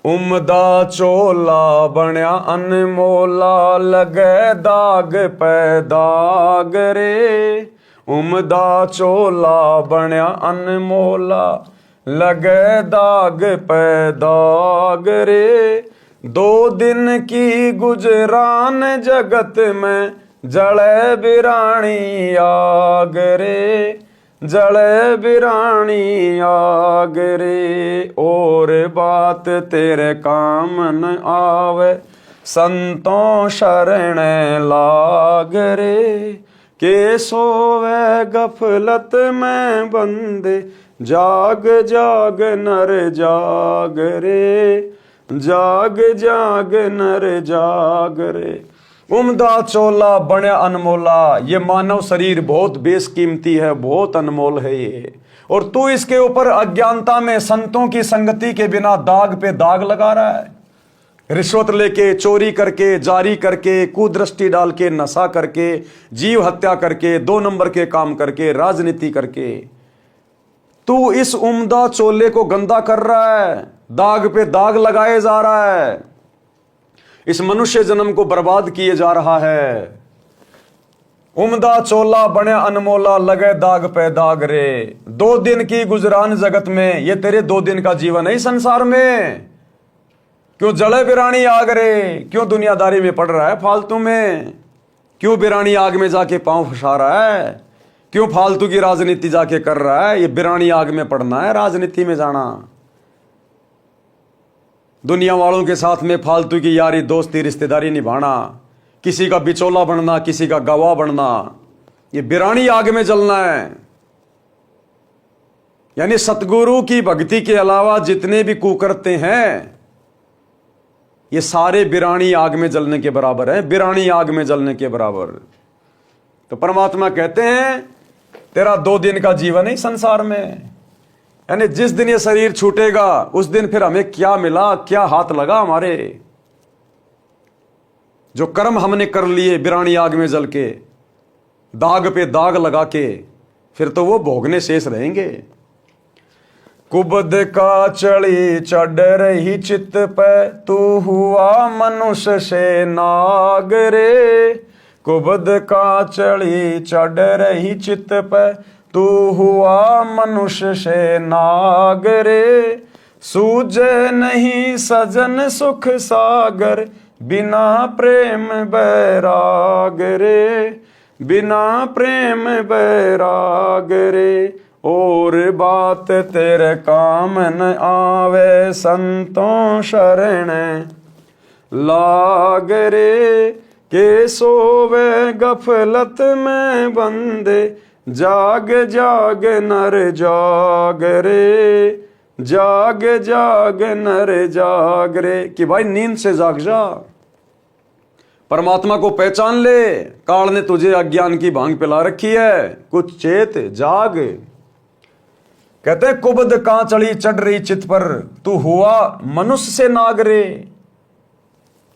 [SPEAKER 1] उमदा चोला बनया अनमोला, लगे दाग पे दाग रे। उमदा चोला बनया अनमोला, लगे दाग पे दाग रे। 2 दिन की गुजरान जगत में, जले बिरानी आग रे, जले बिरानी आग रे। और बात तेरे काम न आवे, संतों शरण लाग रे। के सोवे गफलत में बंदे, जाग जाग नर जाग रे, जाग जाग नर जाग रे। उमदा चोला बने अनमोला, ये मानव शरीर बहुत बेशकीमती है, बहुत अनमोल है ये। और तू इसके ऊपर अज्ञानता में संतों की संगति के बिना दाग पे दाग लगा रहा है। रिश्वत लेके, चोरी करके, जारी करके, कुदृष्टि डाल के, नशा करके, जीव हत्या करके, 2 नंबर के काम करके, राजनीति करके तू इस उम्दा चोले को गंदा कर रहा है, दाग पे दाग लगाए जा रहा है, इस मनुष्य जन्म को बर्बाद किए जा रहा है। उम्दा चोला बने अनमोला, लगे दाग पे दाग रे। 2 दिन की गुजरान जगत में, ये तेरे 2 दिन का जीवन है संसार में। क्यों जले बिरानी आग रे, क्यों दुनियादारी में पड़ रहा है फालतू में, क्यों बिरानी आग में जाके पांव फंसा रहा है, क्यों फालतू की राजनीति जाके कर रहा है। ये बिरानी आग में पड़ना है, राजनीति में जाना, दुनिया वालों के साथ में फालतू की यारी दोस्ती रिश्तेदारी निभाना, किसी का बिचौला बनना, किसी का गवाह बनना, ये बिरानी आग में जलना है। यानी सतगुरु की भक्ति के अलावा जितने भी कुकर्ते हैं, ये सारे बिरानी आग में जलने के बराबर हैं, बिरानी आग में जलने के बराबर। तो परमात्मा कहते हैं तेरा 2 दिन का जीवन है संसार में। यानी जिस दिन ये शरीर छूटेगा, उस दिन फिर हमें क्या मिला, क्या हाथ लगा हमारे। जो कर्म हमने कर लिए बिरानी आग में जल के, दाग पे दाग लगा के, फिर तो वो भोगने शेष रहेंगे। कुबद का चढ़ी चढ़ रही चित पे, तू हुआ मनुष्य से नाग रे। कुबद का चढ़ी चढ़ रही चित पे, तू हुआ मनुष्य से नाग रे। सूझे नहीं सजन सुख सागर, बिना प्रेम बैराग रे, बिना प्रेम बैराग रे। और बात तेरे काम न आवे, संतों शरण लाग रे। के सोवे गफलत में बंदे, जाग जाग नर जाग रे, जाग जाग नर जाग रे। कि भाई नींद से जाग जा, परमात्मा को पहचान ले। काल ने तुझे अज्ञान की भांग पिला रखी है, कुछ चेत जाग। कहते कुबद कां चढ़ी चढ़ रही चित पर, तू हुआ मनुष्य से नाग रे।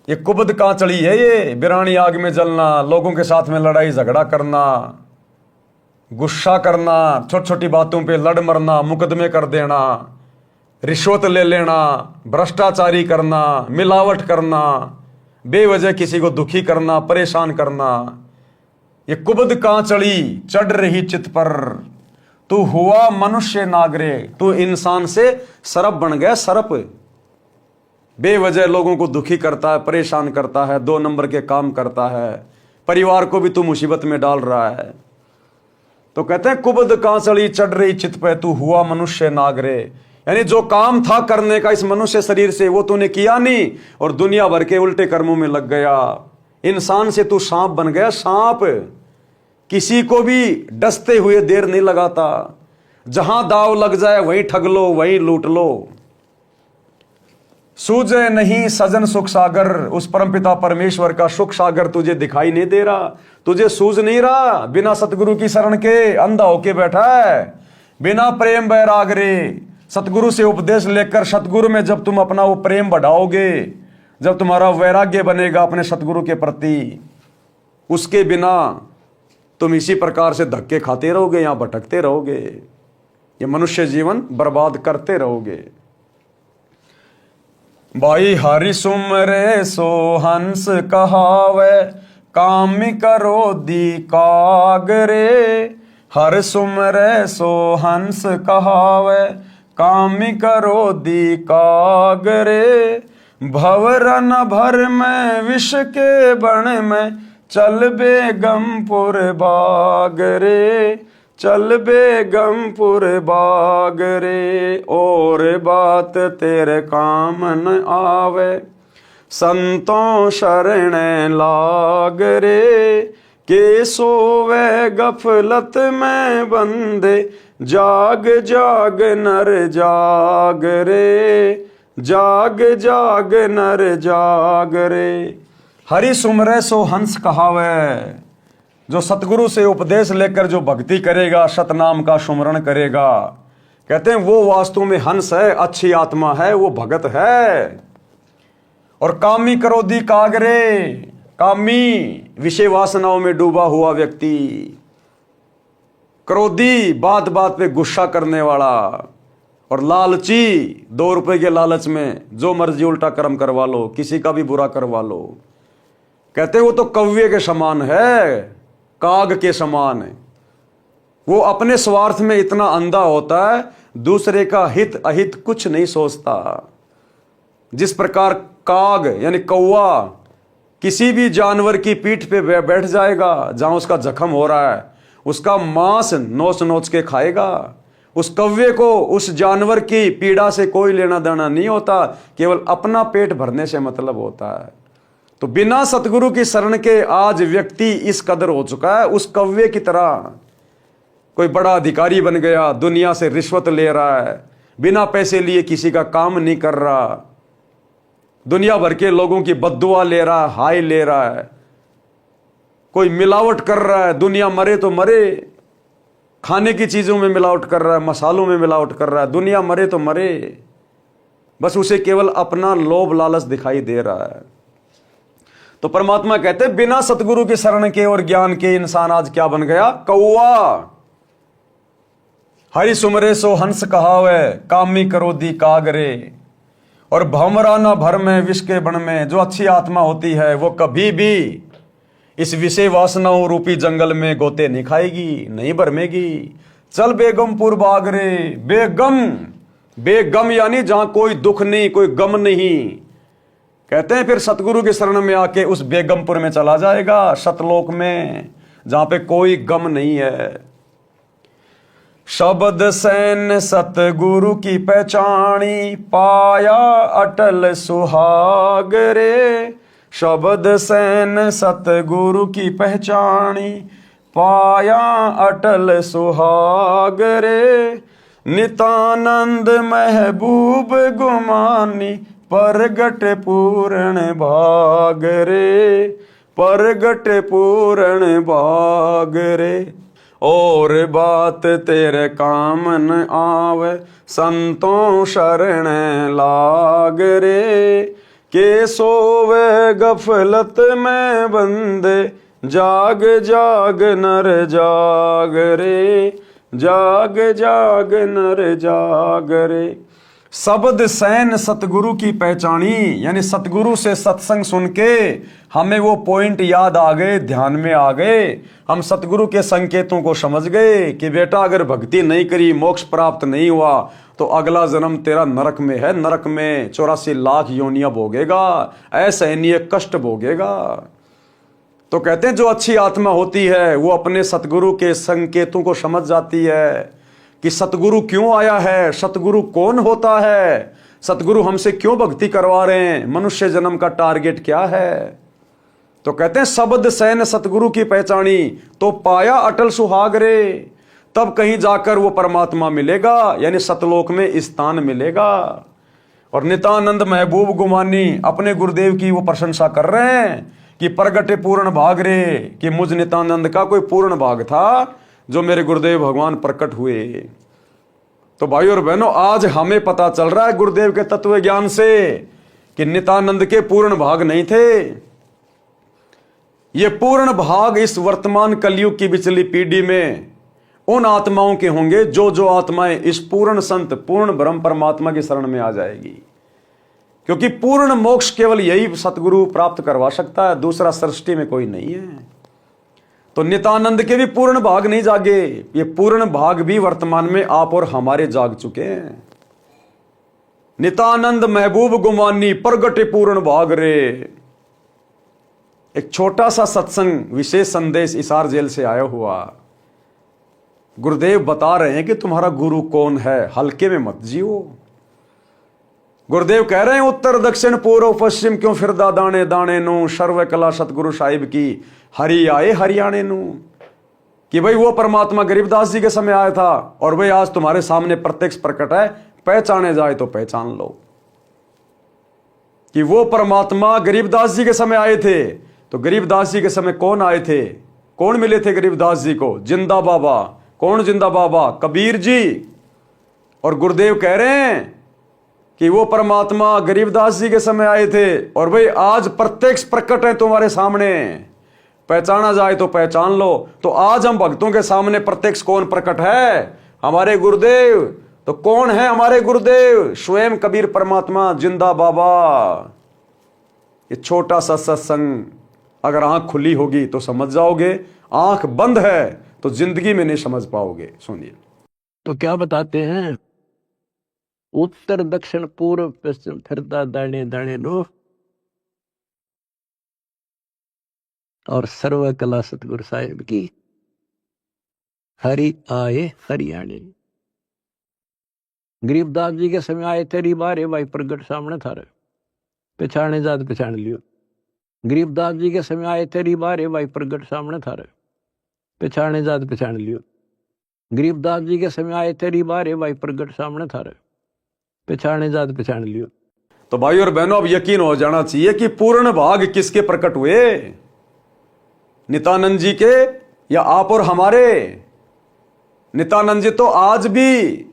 [SPEAKER 1] ये कुबद कां चढ़ी है, ये बिरानी आग में जलना, लोगों के साथ में लड़ाई झगड़ा करना, गुस्सा करना, छोटी छोटी बातों पे लड़ मरना, मुकदमे कर देना, रिश्वत ले लेना, भ्रष्टाचारी करना, मिलावट करना, बेवजह किसी को दुखी करना, परेशान करना। ये कुबद कां चढ़ी चढ़ रही चित पर, तू हुआ मनुष्य नागरे। तू इंसान से सरप बन गया, सरप। बेवजह लोगों को दुखी करता है, परेशान करता है, 2 नंबर के काम करता है, परिवार को भी तू मुसीबत में डाल रहा है। तो कहते हैं कुबद कां चढ़ी चढ़ रही चित पे, तू हुआ मनुष्य नागरे। यानी जो काम था करने का इस मनुष्य शरीर से, वो तूने किया नहीं, और दुनिया भर के उल्टे कर्मों में लग गया। इंसान से तू सांप बन गया, सांप। किसी को भी डसते हुए देर नहीं लगाता, जहां दाव लग जाए वहीं ठग लो, वहीं लूट लो। सूझे नहीं सजन सुख सागर, उस परमपिता परमेश्वर का सुख सागर तुझे दिखाई नहीं दे रहा, तुझे सूझ नहीं रहा। बिना सतगुरु की शरण के अंधा होके बैठा है, बिना प्रेम बैराग रे। सतगुरु से उपदेश लेकर सतगुरु में जब तुम अपना वो प्रेम बढ़ाओगे, जब तुम्हारा वैराग्य बनेगा अपने सतगुरु के प्रति, उसके बिना तुम इसी प्रकार से धक्के खाते रहोगे या भटकते रहोगे, ये मनुष्य जीवन बर्बाद करते रहोगे। भाई हरि सुमरे सो हंस कहावे, काम करो दी कागरे। हर सुमरे सो हंस कहावे, काम करो दी कागरे। भवरन भर में विष के बण में, चल बेगमपुर बाग रे, चल बेगमपुर बाग रे। और बात तेरे काम न आवे, संतों शरण लाग रे। के सोवे गफलत में बंदे, जाग जाग नर जाग रे, जाग जाग नर जाग रे। हरि सुमरे सो हंस कहावे। जो सतगुरु से उपदेश लेकर जो भक्ति करेगा, सतनाम का सुमरण करेगा, कहते हैं वो वास्तु में हंस है, अच्छी आत्मा है, वो भगत है। और कामी क्रोधी कागरे, कामी विषय वासनाओं में डूबा हुआ व्यक्ति, क्रोधी बात बात पे गुस्सा करने वाला, और लालची 2 रुपए के लालच में जो मर्जी उल्टा कर्म करवा लो, किसी का भी बुरा करवा लो। कहते वो तो कौवे के समान है, काग के समान है। वो अपने स्वार्थ में इतना अंधा होता है, दूसरे का हित अहित कुछ नहीं सोचता। जिस प्रकार काग यानी कौवा किसी भी जानवर की पीठ पे बैठ जाएगा, जहां उसका जख्म हो रहा है, उसका मांस नोच नोच के खाएगा। उस कौवे को उस जानवर की पीड़ा से कोई लेना देना नहीं होता, केवल अपना पेट भरने से मतलब होता है। तो बिना सतगुरु की शरण के आज व्यक्ति इस कदर हो चुका है, उस कौवे की तरह। कोई बड़ा अधिकारी बन गया, दुनिया से रिश्वत ले रहा है, बिना पैसे लिए किसी का काम नहीं कर रहा, दुनिया भर के लोगों की बद्दुआ ले रहा है, हाय ले रहा है। कोई मिलावट कर रहा है, दुनिया मरे तो मरे, खाने की चीजों में मिलावट कर रहा है, मसालों में मिलावट कर रहा है, दुनिया मरे तो मरे। बस उसे केवल अपना लोभ लालच दिखाई दे रहा है। तो परमात्मा कहते हैं बिना सतगुरु के शरण के और ज्ञान के इंसान आज क्या बन गया? कौवा। हरि सुमरे सो हंस कहावे, कामी क्रोधी कागरे। और भमरा न भर में विष के बन में, जो अच्छी आत्मा होती है वो कभी भी इस विषय वासनाओं रूपी जंगल में गोते नहीं खाएगी, नहीं भरमेगी। चल बेगमपुर बाग रे, बेगम, बेगम यानी जहां कोई दुख नहीं, कोई गम नहीं। कहते हैं फिर सतगुरु के शरण में आके उस बेगमपुर में चला जाएगा, सतलोक में, जहां पे कोई गम नहीं है। शब्द सैन सतगुरु की पहचानी, पाया अटल सुहाग रे। शब्द सैन सतगुरु की पहचानी, पाया अटल सुहाग रे। नितानंद महबूब गुमानी, परगट पूर्ण भाग रे, परगट पूर्ण भाग रे। और बात तेरे काम न आवे, संतों शरण लाग रे। के सोवे गफलत में बंदे, जाग जाग नर जाग रे, जाग जाग नर जाग रे। शब्द सैन सतगुरु की पहचानी, यानी सतगुरु से सत्संग सुन के हमें वो पॉइंट याद आ गए, ध्यान में आ गए। हम सतगुरु के संकेतों को समझ गए कि बेटा अगर भक्ति नहीं करी, मोक्ष प्राप्त नहीं हुआ तो अगला जन्म तेरा नरक में है, नरक में 84 लाख योनियां भोगेगा, असहनीय कष्ट भोगेगा। तो कहते हैं जो अच्छी आत्मा होती है वो अपने सतगुरु के संकेतों को समझ जाती है कि सतगुरु क्यों आया है, सतगुरु कौन होता है, सतगुरु हमसे क्यों भक्ति करवा रहे हैं, मनुष्य जन्म का टारगेट क्या है। तो कहते हैं शब्द सैन सतगुरु की पहचानी, तो पाया अटल सुहाग रे। तब कहीं जाकर वो परमात्मा मिलेगा, यानी सतलोक में स्थान मिलेगा। और नितानंद महबूब गुमानी, अपने गुरुदेव की वो प्रशंसा कर रहे हैं कि प्रगटे पूर्ण भाग रे, कि मुझ नितानंद का कोई पूर्ण भाग था जो मेरे गुरुदेव भगवान प्रकट हुए। तो भाई और बहनों, आज हमें पता चल रहा है गुरुदेव के तत्व ज्ञान से कि नितानंद के पूर्ण भाग नहीं थे। ये पूर्ण भाग इस वर्तमान कलयुग की बिचली पीढ़ी में उन आत्माओं के होंगे जो आत्माएं इस पूर्ण संत पूर्ण ब्रह्म परमात्मा की शरण में आ जाएगी। क्योंकि पूर्ण मोक्ष केवल यही सतगुरु प्राप्त करवा सकता है, दूसरा सृष्टि में कोई नहीं है। तो नितानंद के भी पूर्ण भाग नहीं जागे, ये पूर्ण भाग भी वर्तमान में आप और हमारे जाग चुके हैं। नितानंद महबूब गुमानी, प्रगटे पूर्ण भाग रे। एक छोटा सा सत्संग विशेष संदेश इसार जेल से आया हुआ। गुरुदेव बता रहे हैं कि तुम्हारा गुरु कौन है, हल्के में मत जियो। गुरुदेव कह रहे हैं उत्तर दक्षिण पूर्व पश्चिम क्यों फिरदा दाने दाने नु, सर्व कला सतगुरु साहिब की हरि आए हरियाणे नु। कि भाई वो परमात्मा गरीबदास जी के समय आया था और भाई आज तुम्हारे सामने प्रत्यक्ष प्रकट है, पहचाने जाए तो पहचान लो कि वो परमात्मा गरीबदास जी के समय आए थे। तो गरीबदास जी के समय कौन आए थे, कौन मिले थे गरीबदास जी को? जिंदा बाबा। कौन जिंदा बाबा? कबीर जी। और गुरुदेव कह रहे हैं कि वो परमात्मा गरीबदास जी के समय आए थे और भाई आज प्रत्यक्ष प्रकट है तुम्हारे सामने, पहचाना जाए तो पहचान लो। तो आज हम भक्तों के सामने प्रत्यक्ष कौन प्रकट है? हमारे गुरुदेव। तो कौन है हमारे गुरुदेव? स्वयं कबीर परमात्मा, जिंदा बाबा। ये छोटा सा सत्संग अगर आंख खुली होगी तो समझ जाओगे, आंख बंद है तो जिंदगी में नहीं समझ पाओगे। सुनिए।
[SPEAKER 2] तो क्या बताते हैं, उत्तर दक्षिण पूर्व पश्चिम फिरता दाने दाने नो, और सर्व कला सतगुरु साहिब की हरि आए हरियाणे। गरीबदास जी के समय आए तेरी बारे भाई प्रगट सामने थारे, पहचाने जात पहचान लियो। गरीबदास जी के समय आए तेरी बारे भाई प्रगट सामने थारे, पहचाने जात पहचान लियो। गरीबदास जी के समय आए तेरी बारे भाई प्रगट सामने थारे, पहचाने जात पहचान लियो।
[SPEAKER 1] तो भाई और बहनों, अब यकीन हो जाना चाहिए कि पूर्ण भाग किसके प्रकट हुए, नित्यानंद जी के या आप और हमारे? नित्यानंद जी तो आज भी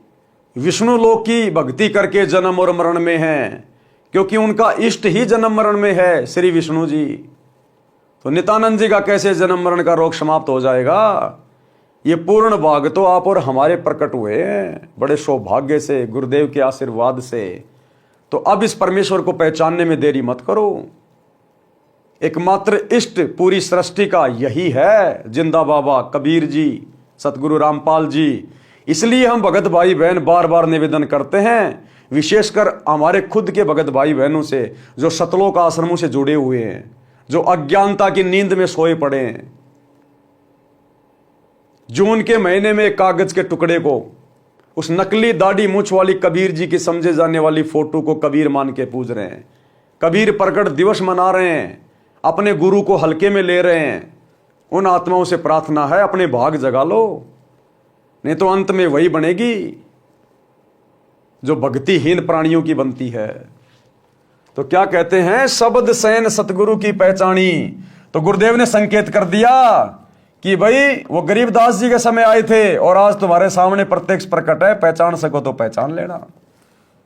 [SPEAKER 1] विष्णु लोक की भक्ति करके जन्म और मरण में हैं, क्योंकि उनका इष्ट ही जन्म मरण में है, श्री विष्णु जी। तो नित्यानंद जी का कैसे जन्म मरण का रोग समाप्त हो जाएगा? ये पूर्ण भाग तो आप और हमारे प्रकट हुए हैं, बड़े सौभाग्य से, गुरुदेव के आशीर्वाद से। तो अब इस परमेश्वर को पहचानने में देरी मत करो। एकमात्र इष्ट पूरी सृष्टि का यही है, जिंदा बाबा कबीर जी, सतगुरु रामपाल जी। इसलिए हम भगत भाई बहन बार बार निवेदन करते हैं, विशेषकर हमारे खुद के भगत भाई बहनों से जो सतलोक आश्रमों से जुड़े हुए हैं, जो अज्ञानता की नींद में सोए पड़े हैं, जून के महीने में कागज के टुकड़े को, उस नकली दाढ़ी मूछ वाली कबीर जी की समझे जाने वाली फोटो को कबीर मान के पूज रहे हैं, कबीर प्रकट दिवस मना रहे हैं, अपने गुरु को हल्के में ले रहे हैं, उन आत्माओं से प्रार्थना है अपने भाग जगा लो, नहीं तो अंत में वही बनेगी जो भक्तिहीन प्राणियों की बनती है। तो क्या कहते हैं, शब्द सैन सतगुरु की पहचानी। तो गुरुदेव ने संकेत कर दिया कि भाई वो गरीबदास जी के समय आए थे और आज तुम्हारे सामने प्रत्यक्ष प्रकट है, पहचान सको तो पहचान लेना।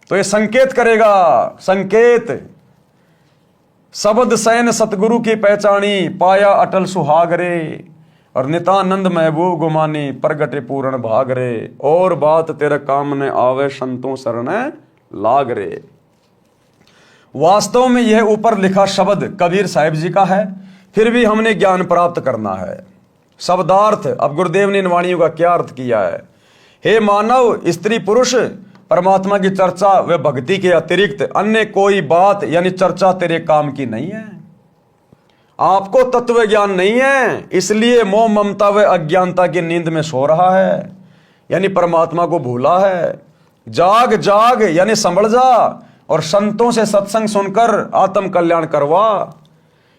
[SPEAKER 1] तो ये संकेत करेगा, संकेत। शब्द सैन सतगुरु की पहचानी, पाया अटल सुहाग रे, और नितानंद महबूब गुमानी, प्रगटे पूर्ण भाग रे, और बात तेरे काम ने आवे, संतों शरण लाग रे। वास्तव में यह ऊपर लिखा शब्द कबीर साहिब जी का है, फिर भी हमने ज्ञान प्राप्त करना है। शब्दार्थ, अब गुरुदेव ने इन वाणियों का क्या अर्थ किया है। हे मानव, स्त्री पुरुष परमात्मा की चर्चा व भक्ति के अतिरिक्त अन्य कोई बात यानी चर्चा तेरे काम की नहीं है। आपको तत्व ज्ञान नहीं है, इसलिए मोह ममता व अज्ञानता की नींद में सो रहा है, यानी परमात्मा को भूला है। जाग जाग यानी संभल जा और संतों से सत्संग सुनकर आत्म कल्याण करवा।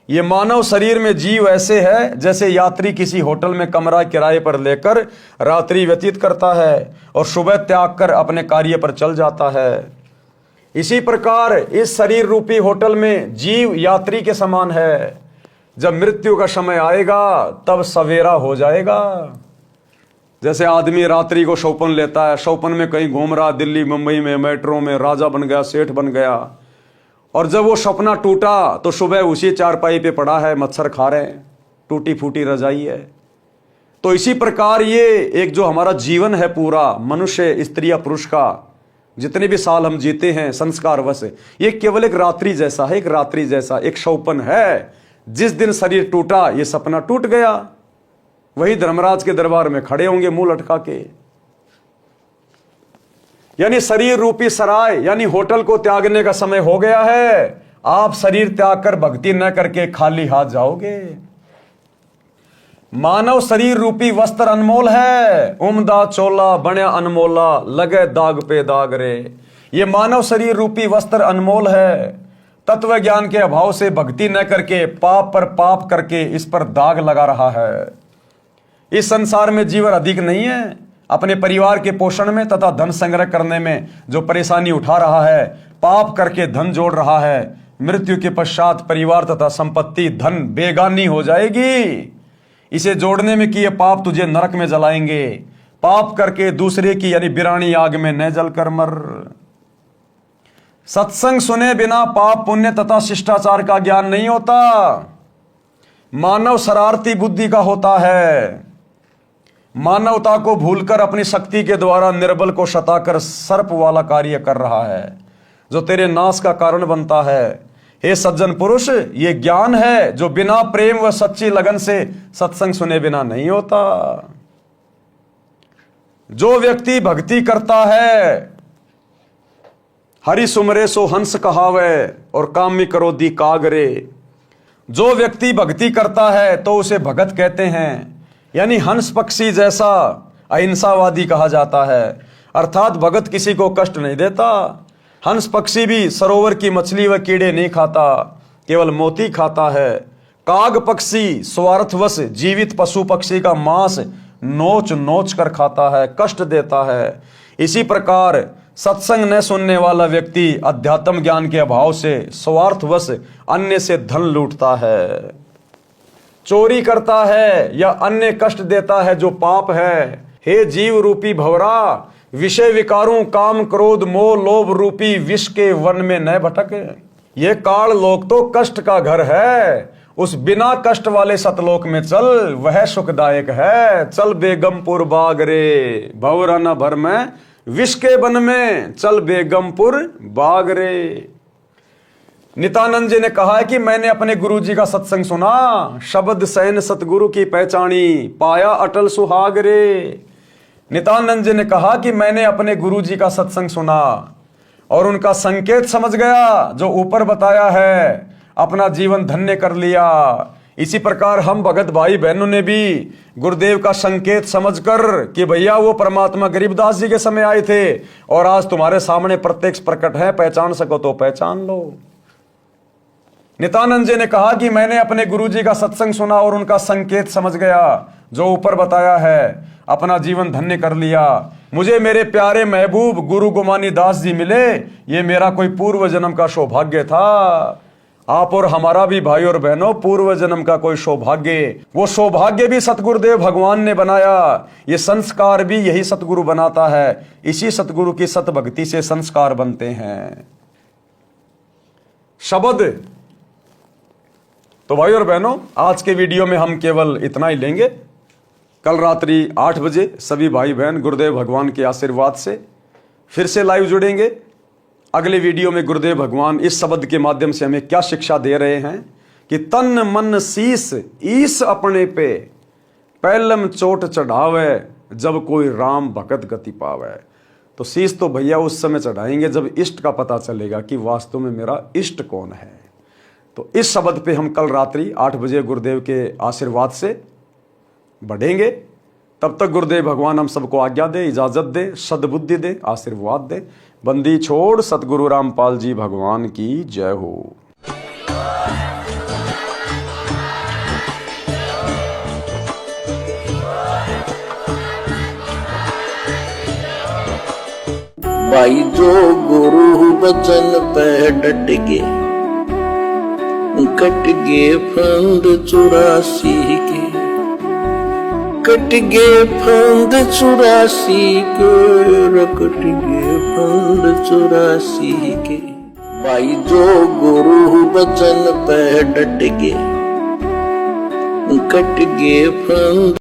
[SPEAKER 1] ये मानव शरीर में जीव ऐसे है जैसे यात्री किसी होटल में कमरा किराए पर लेकर रात्रि व्यतीत करता है और सुबह त्याग कर अपने कार्य पर चल जाता है। इसी प्रकार इस शरीर रूपी होटल में जीव यात्री के समान है। जब मृत्यु का समय आएगा तब सवेरा हो जाएगा। जैसे आदमी रात्रि को शौपन लेता है, शौपन में कहीं घूम रहा, दिल्ली मुंबई में मेट्रो में राजा बन गया, सेठ बन गया, और जब वो सपना टूटा तो सुबह उसी चारपाई पे पड़ा है, मच्छर खा रहे हैं, टूटी फूटी रजाई है। तो इसी प्रकार ये एक जो हमारा जीवन है पूरा, मनुष्य स्त्री या पुरुष का, जितने भी साल हम जीते हैं संस्कारवश, ये केवल एक रात्रि जैसा है, एक रात्रि जैसा एक शौपन है। जिस दिन शरीर टूटा ये सपना टूट गया, वही धर्मराज के दरबार में खड़े होंगे मुंह लटका के। यानी शरीर रूपी सराय यानी होटल को त्यागने का समय हो गया है। आप शरीर त्याग कर भक्ति न करके खाली हाथ जाओगे। मानव शरीर रूपी वस्त्र अनमोल है, उम्दा चोला बण्या अनमोला, लगे दाग पे दाग रे। ये मानव शरीर रूपी वस्त्र अनमोल है। तत्व ज्ञान के अभाव से भक्ति न करके पाप पर पाप करके इस पर दाग लगा रहा है। इस संसार में जीवन अधिक नहीं है। अपने परिवार के पोषण में तथा धन संग्रह करने में जो परेशानी उठा रहा है, पाप करके धन जोड़ रहा है, मृत्यु के पश्चात परिवार तथा संपत्ति धन बेगानी हो जाएगी। इसे जोड़ने में किए पाप तुझे नरक में जलाएंगे। पाप करके दूसरे की यानी बिरानी आग में न जलकर मर। सत्संग सुने बिना पाप पुण्य तथा शिष्टाचार का ज्ञान नहीं होता। मानव शरारती बुद्धि का होता है। मानवता को भूलकर अपनी शक्ति के द्वारा निर्बल को सताकर सर्प वाला कार्य कर रहा है, जो तेरे नाश का कारण बनता है। हे सज्जन पुरुष, ये ज्ञान है जो बिना प्रेम व सच्ची लगन से सत्संग सुने बिना नहीं होता। जो व्यक्ति भक्ति करता है, हरि सुमरे सो हंस कहावे और कामी क्रोधी कागरे। जो व्यक्ति भक्ति करता है तो उसे भगत कहते हैं, यानी हंस पक्षी जैसा अहिंसावादी कहा जाता है। अर्थात भगत किसी को कष्ट नहीं देता। हंस पक्षी भी सरोवर की मछली व कीड़े नहीं खाता, केवल मोती खाता है। काग पक्षी स्वार्थवश जीवित पशु पक्षी का मांस नोच नोच कर खाता है, कष्ट देता है। इसी प्रकार सत्संग न सुनने वाला व्यक्ति अध्यात्म ज्ञान के अभाव से स्वार्थवश अन्य से धन लूटता है, चोरी करता है या अन्य कष्ट देता है, जो पाप है। हे जीव रूपी भंवरा, विषय विकारों काम क्रोध मोह लोभ रूपी विष के वन में न भटके। ये काल लोक तो कष्ट का घर है, उस बिना कष्ट वाले सतलोक में चल, वह सुखदायक है। चल बेगमपुर बाग रे, भंवरा न भर में विष के वन में, चल बेगमपुर बाग रे। नित्यानंद जी ने कहा है कि मैंने अपने गुरु जी का सत्संग सुना, शब्द सैन सतगुरु की पहचानी, पाया अटल सुहाग रे। नित्यानंद जी ने कहा कि मैंने अपने गुरु जी का सत्संग सुना और उनका संकेत समझ गया जो ऊपर बताया है, अपना जीवन धन्य कर लिया। इसी प्रकार हम भगत भाई बहनों ने भी गुरुदेव का संकेत समझकर कि भैया वो परमात्मा गरीबदास जी के समय आए थे और आज तुम्हारे सामने प्रत्यक्ष प्रकट है, पहचान सको तो पहचान लो। नित्यानंद जी ने कहा कि मैंने अपने गुरुजी का सत्संग सुना और उनका संकेत समझ गया जो ऊपर बताया है, अपना जीवन धन्य कर लिया। मुझे मेरे प्यारे महबूब गुरु गोमानी दास जी मिले, ये मेरा कोई पूर्व जन्म का सौभाग्य था। आप और हमारा भी भाई और बहनों पूर्व जन्म का कोई सौभाग्य, वो सौभाग्य भी सतगुरुदेव भगवान ने बनाया। ये संस्कार भी यही सतगुरु बनाता है। इसी सतगुरु की सतभक्ति से संस्कार बनते हैं। शब्द तो भाई और बहनों, आज के वीडियो में हम केवल इतना ही लेंगे। कल रात्रि 8 बजे सभी भाई बहन गुरुदेव भगवान के आशीर्वाद से फिर से लाइव जुड़ेंगे। अगले वीडियो में गुरुदेव भगवान इस शब्द के माध्यम से हमें क्या शिक्षा दे रहे हैं कि तन मन शीस ईस अपने पे, पहलम चोट चढ़ावे जब कोई राम भगत गति पावे। तो शीस तो भैया उस समय चढ़ाएंगे जब इष्ट का पता चलेगा कि वास्तव में मेरा इष्ट कौन है। तो इस शब्द पे हम कल रात्रि 8 बजे गुरुदेव के आशीर्वाद से बढ़ेंगे। तब तक गुरुदेव भगवान हम सबको आज्ञा दे, इजाजत दे, सद्बुद्धि दे, आशीर्वाद दे। बंदी छोड़ सतगुरु रामपाल जी भगवान की जय हो।
[SPEAKER 3] भाई जो गुरु बचन पे डट के, कट गे फंद 84 के, कट गे फंद 84 के, कट गे फंद 84 के। भाई जो गुरु बचन पे डट के, कट गे फंद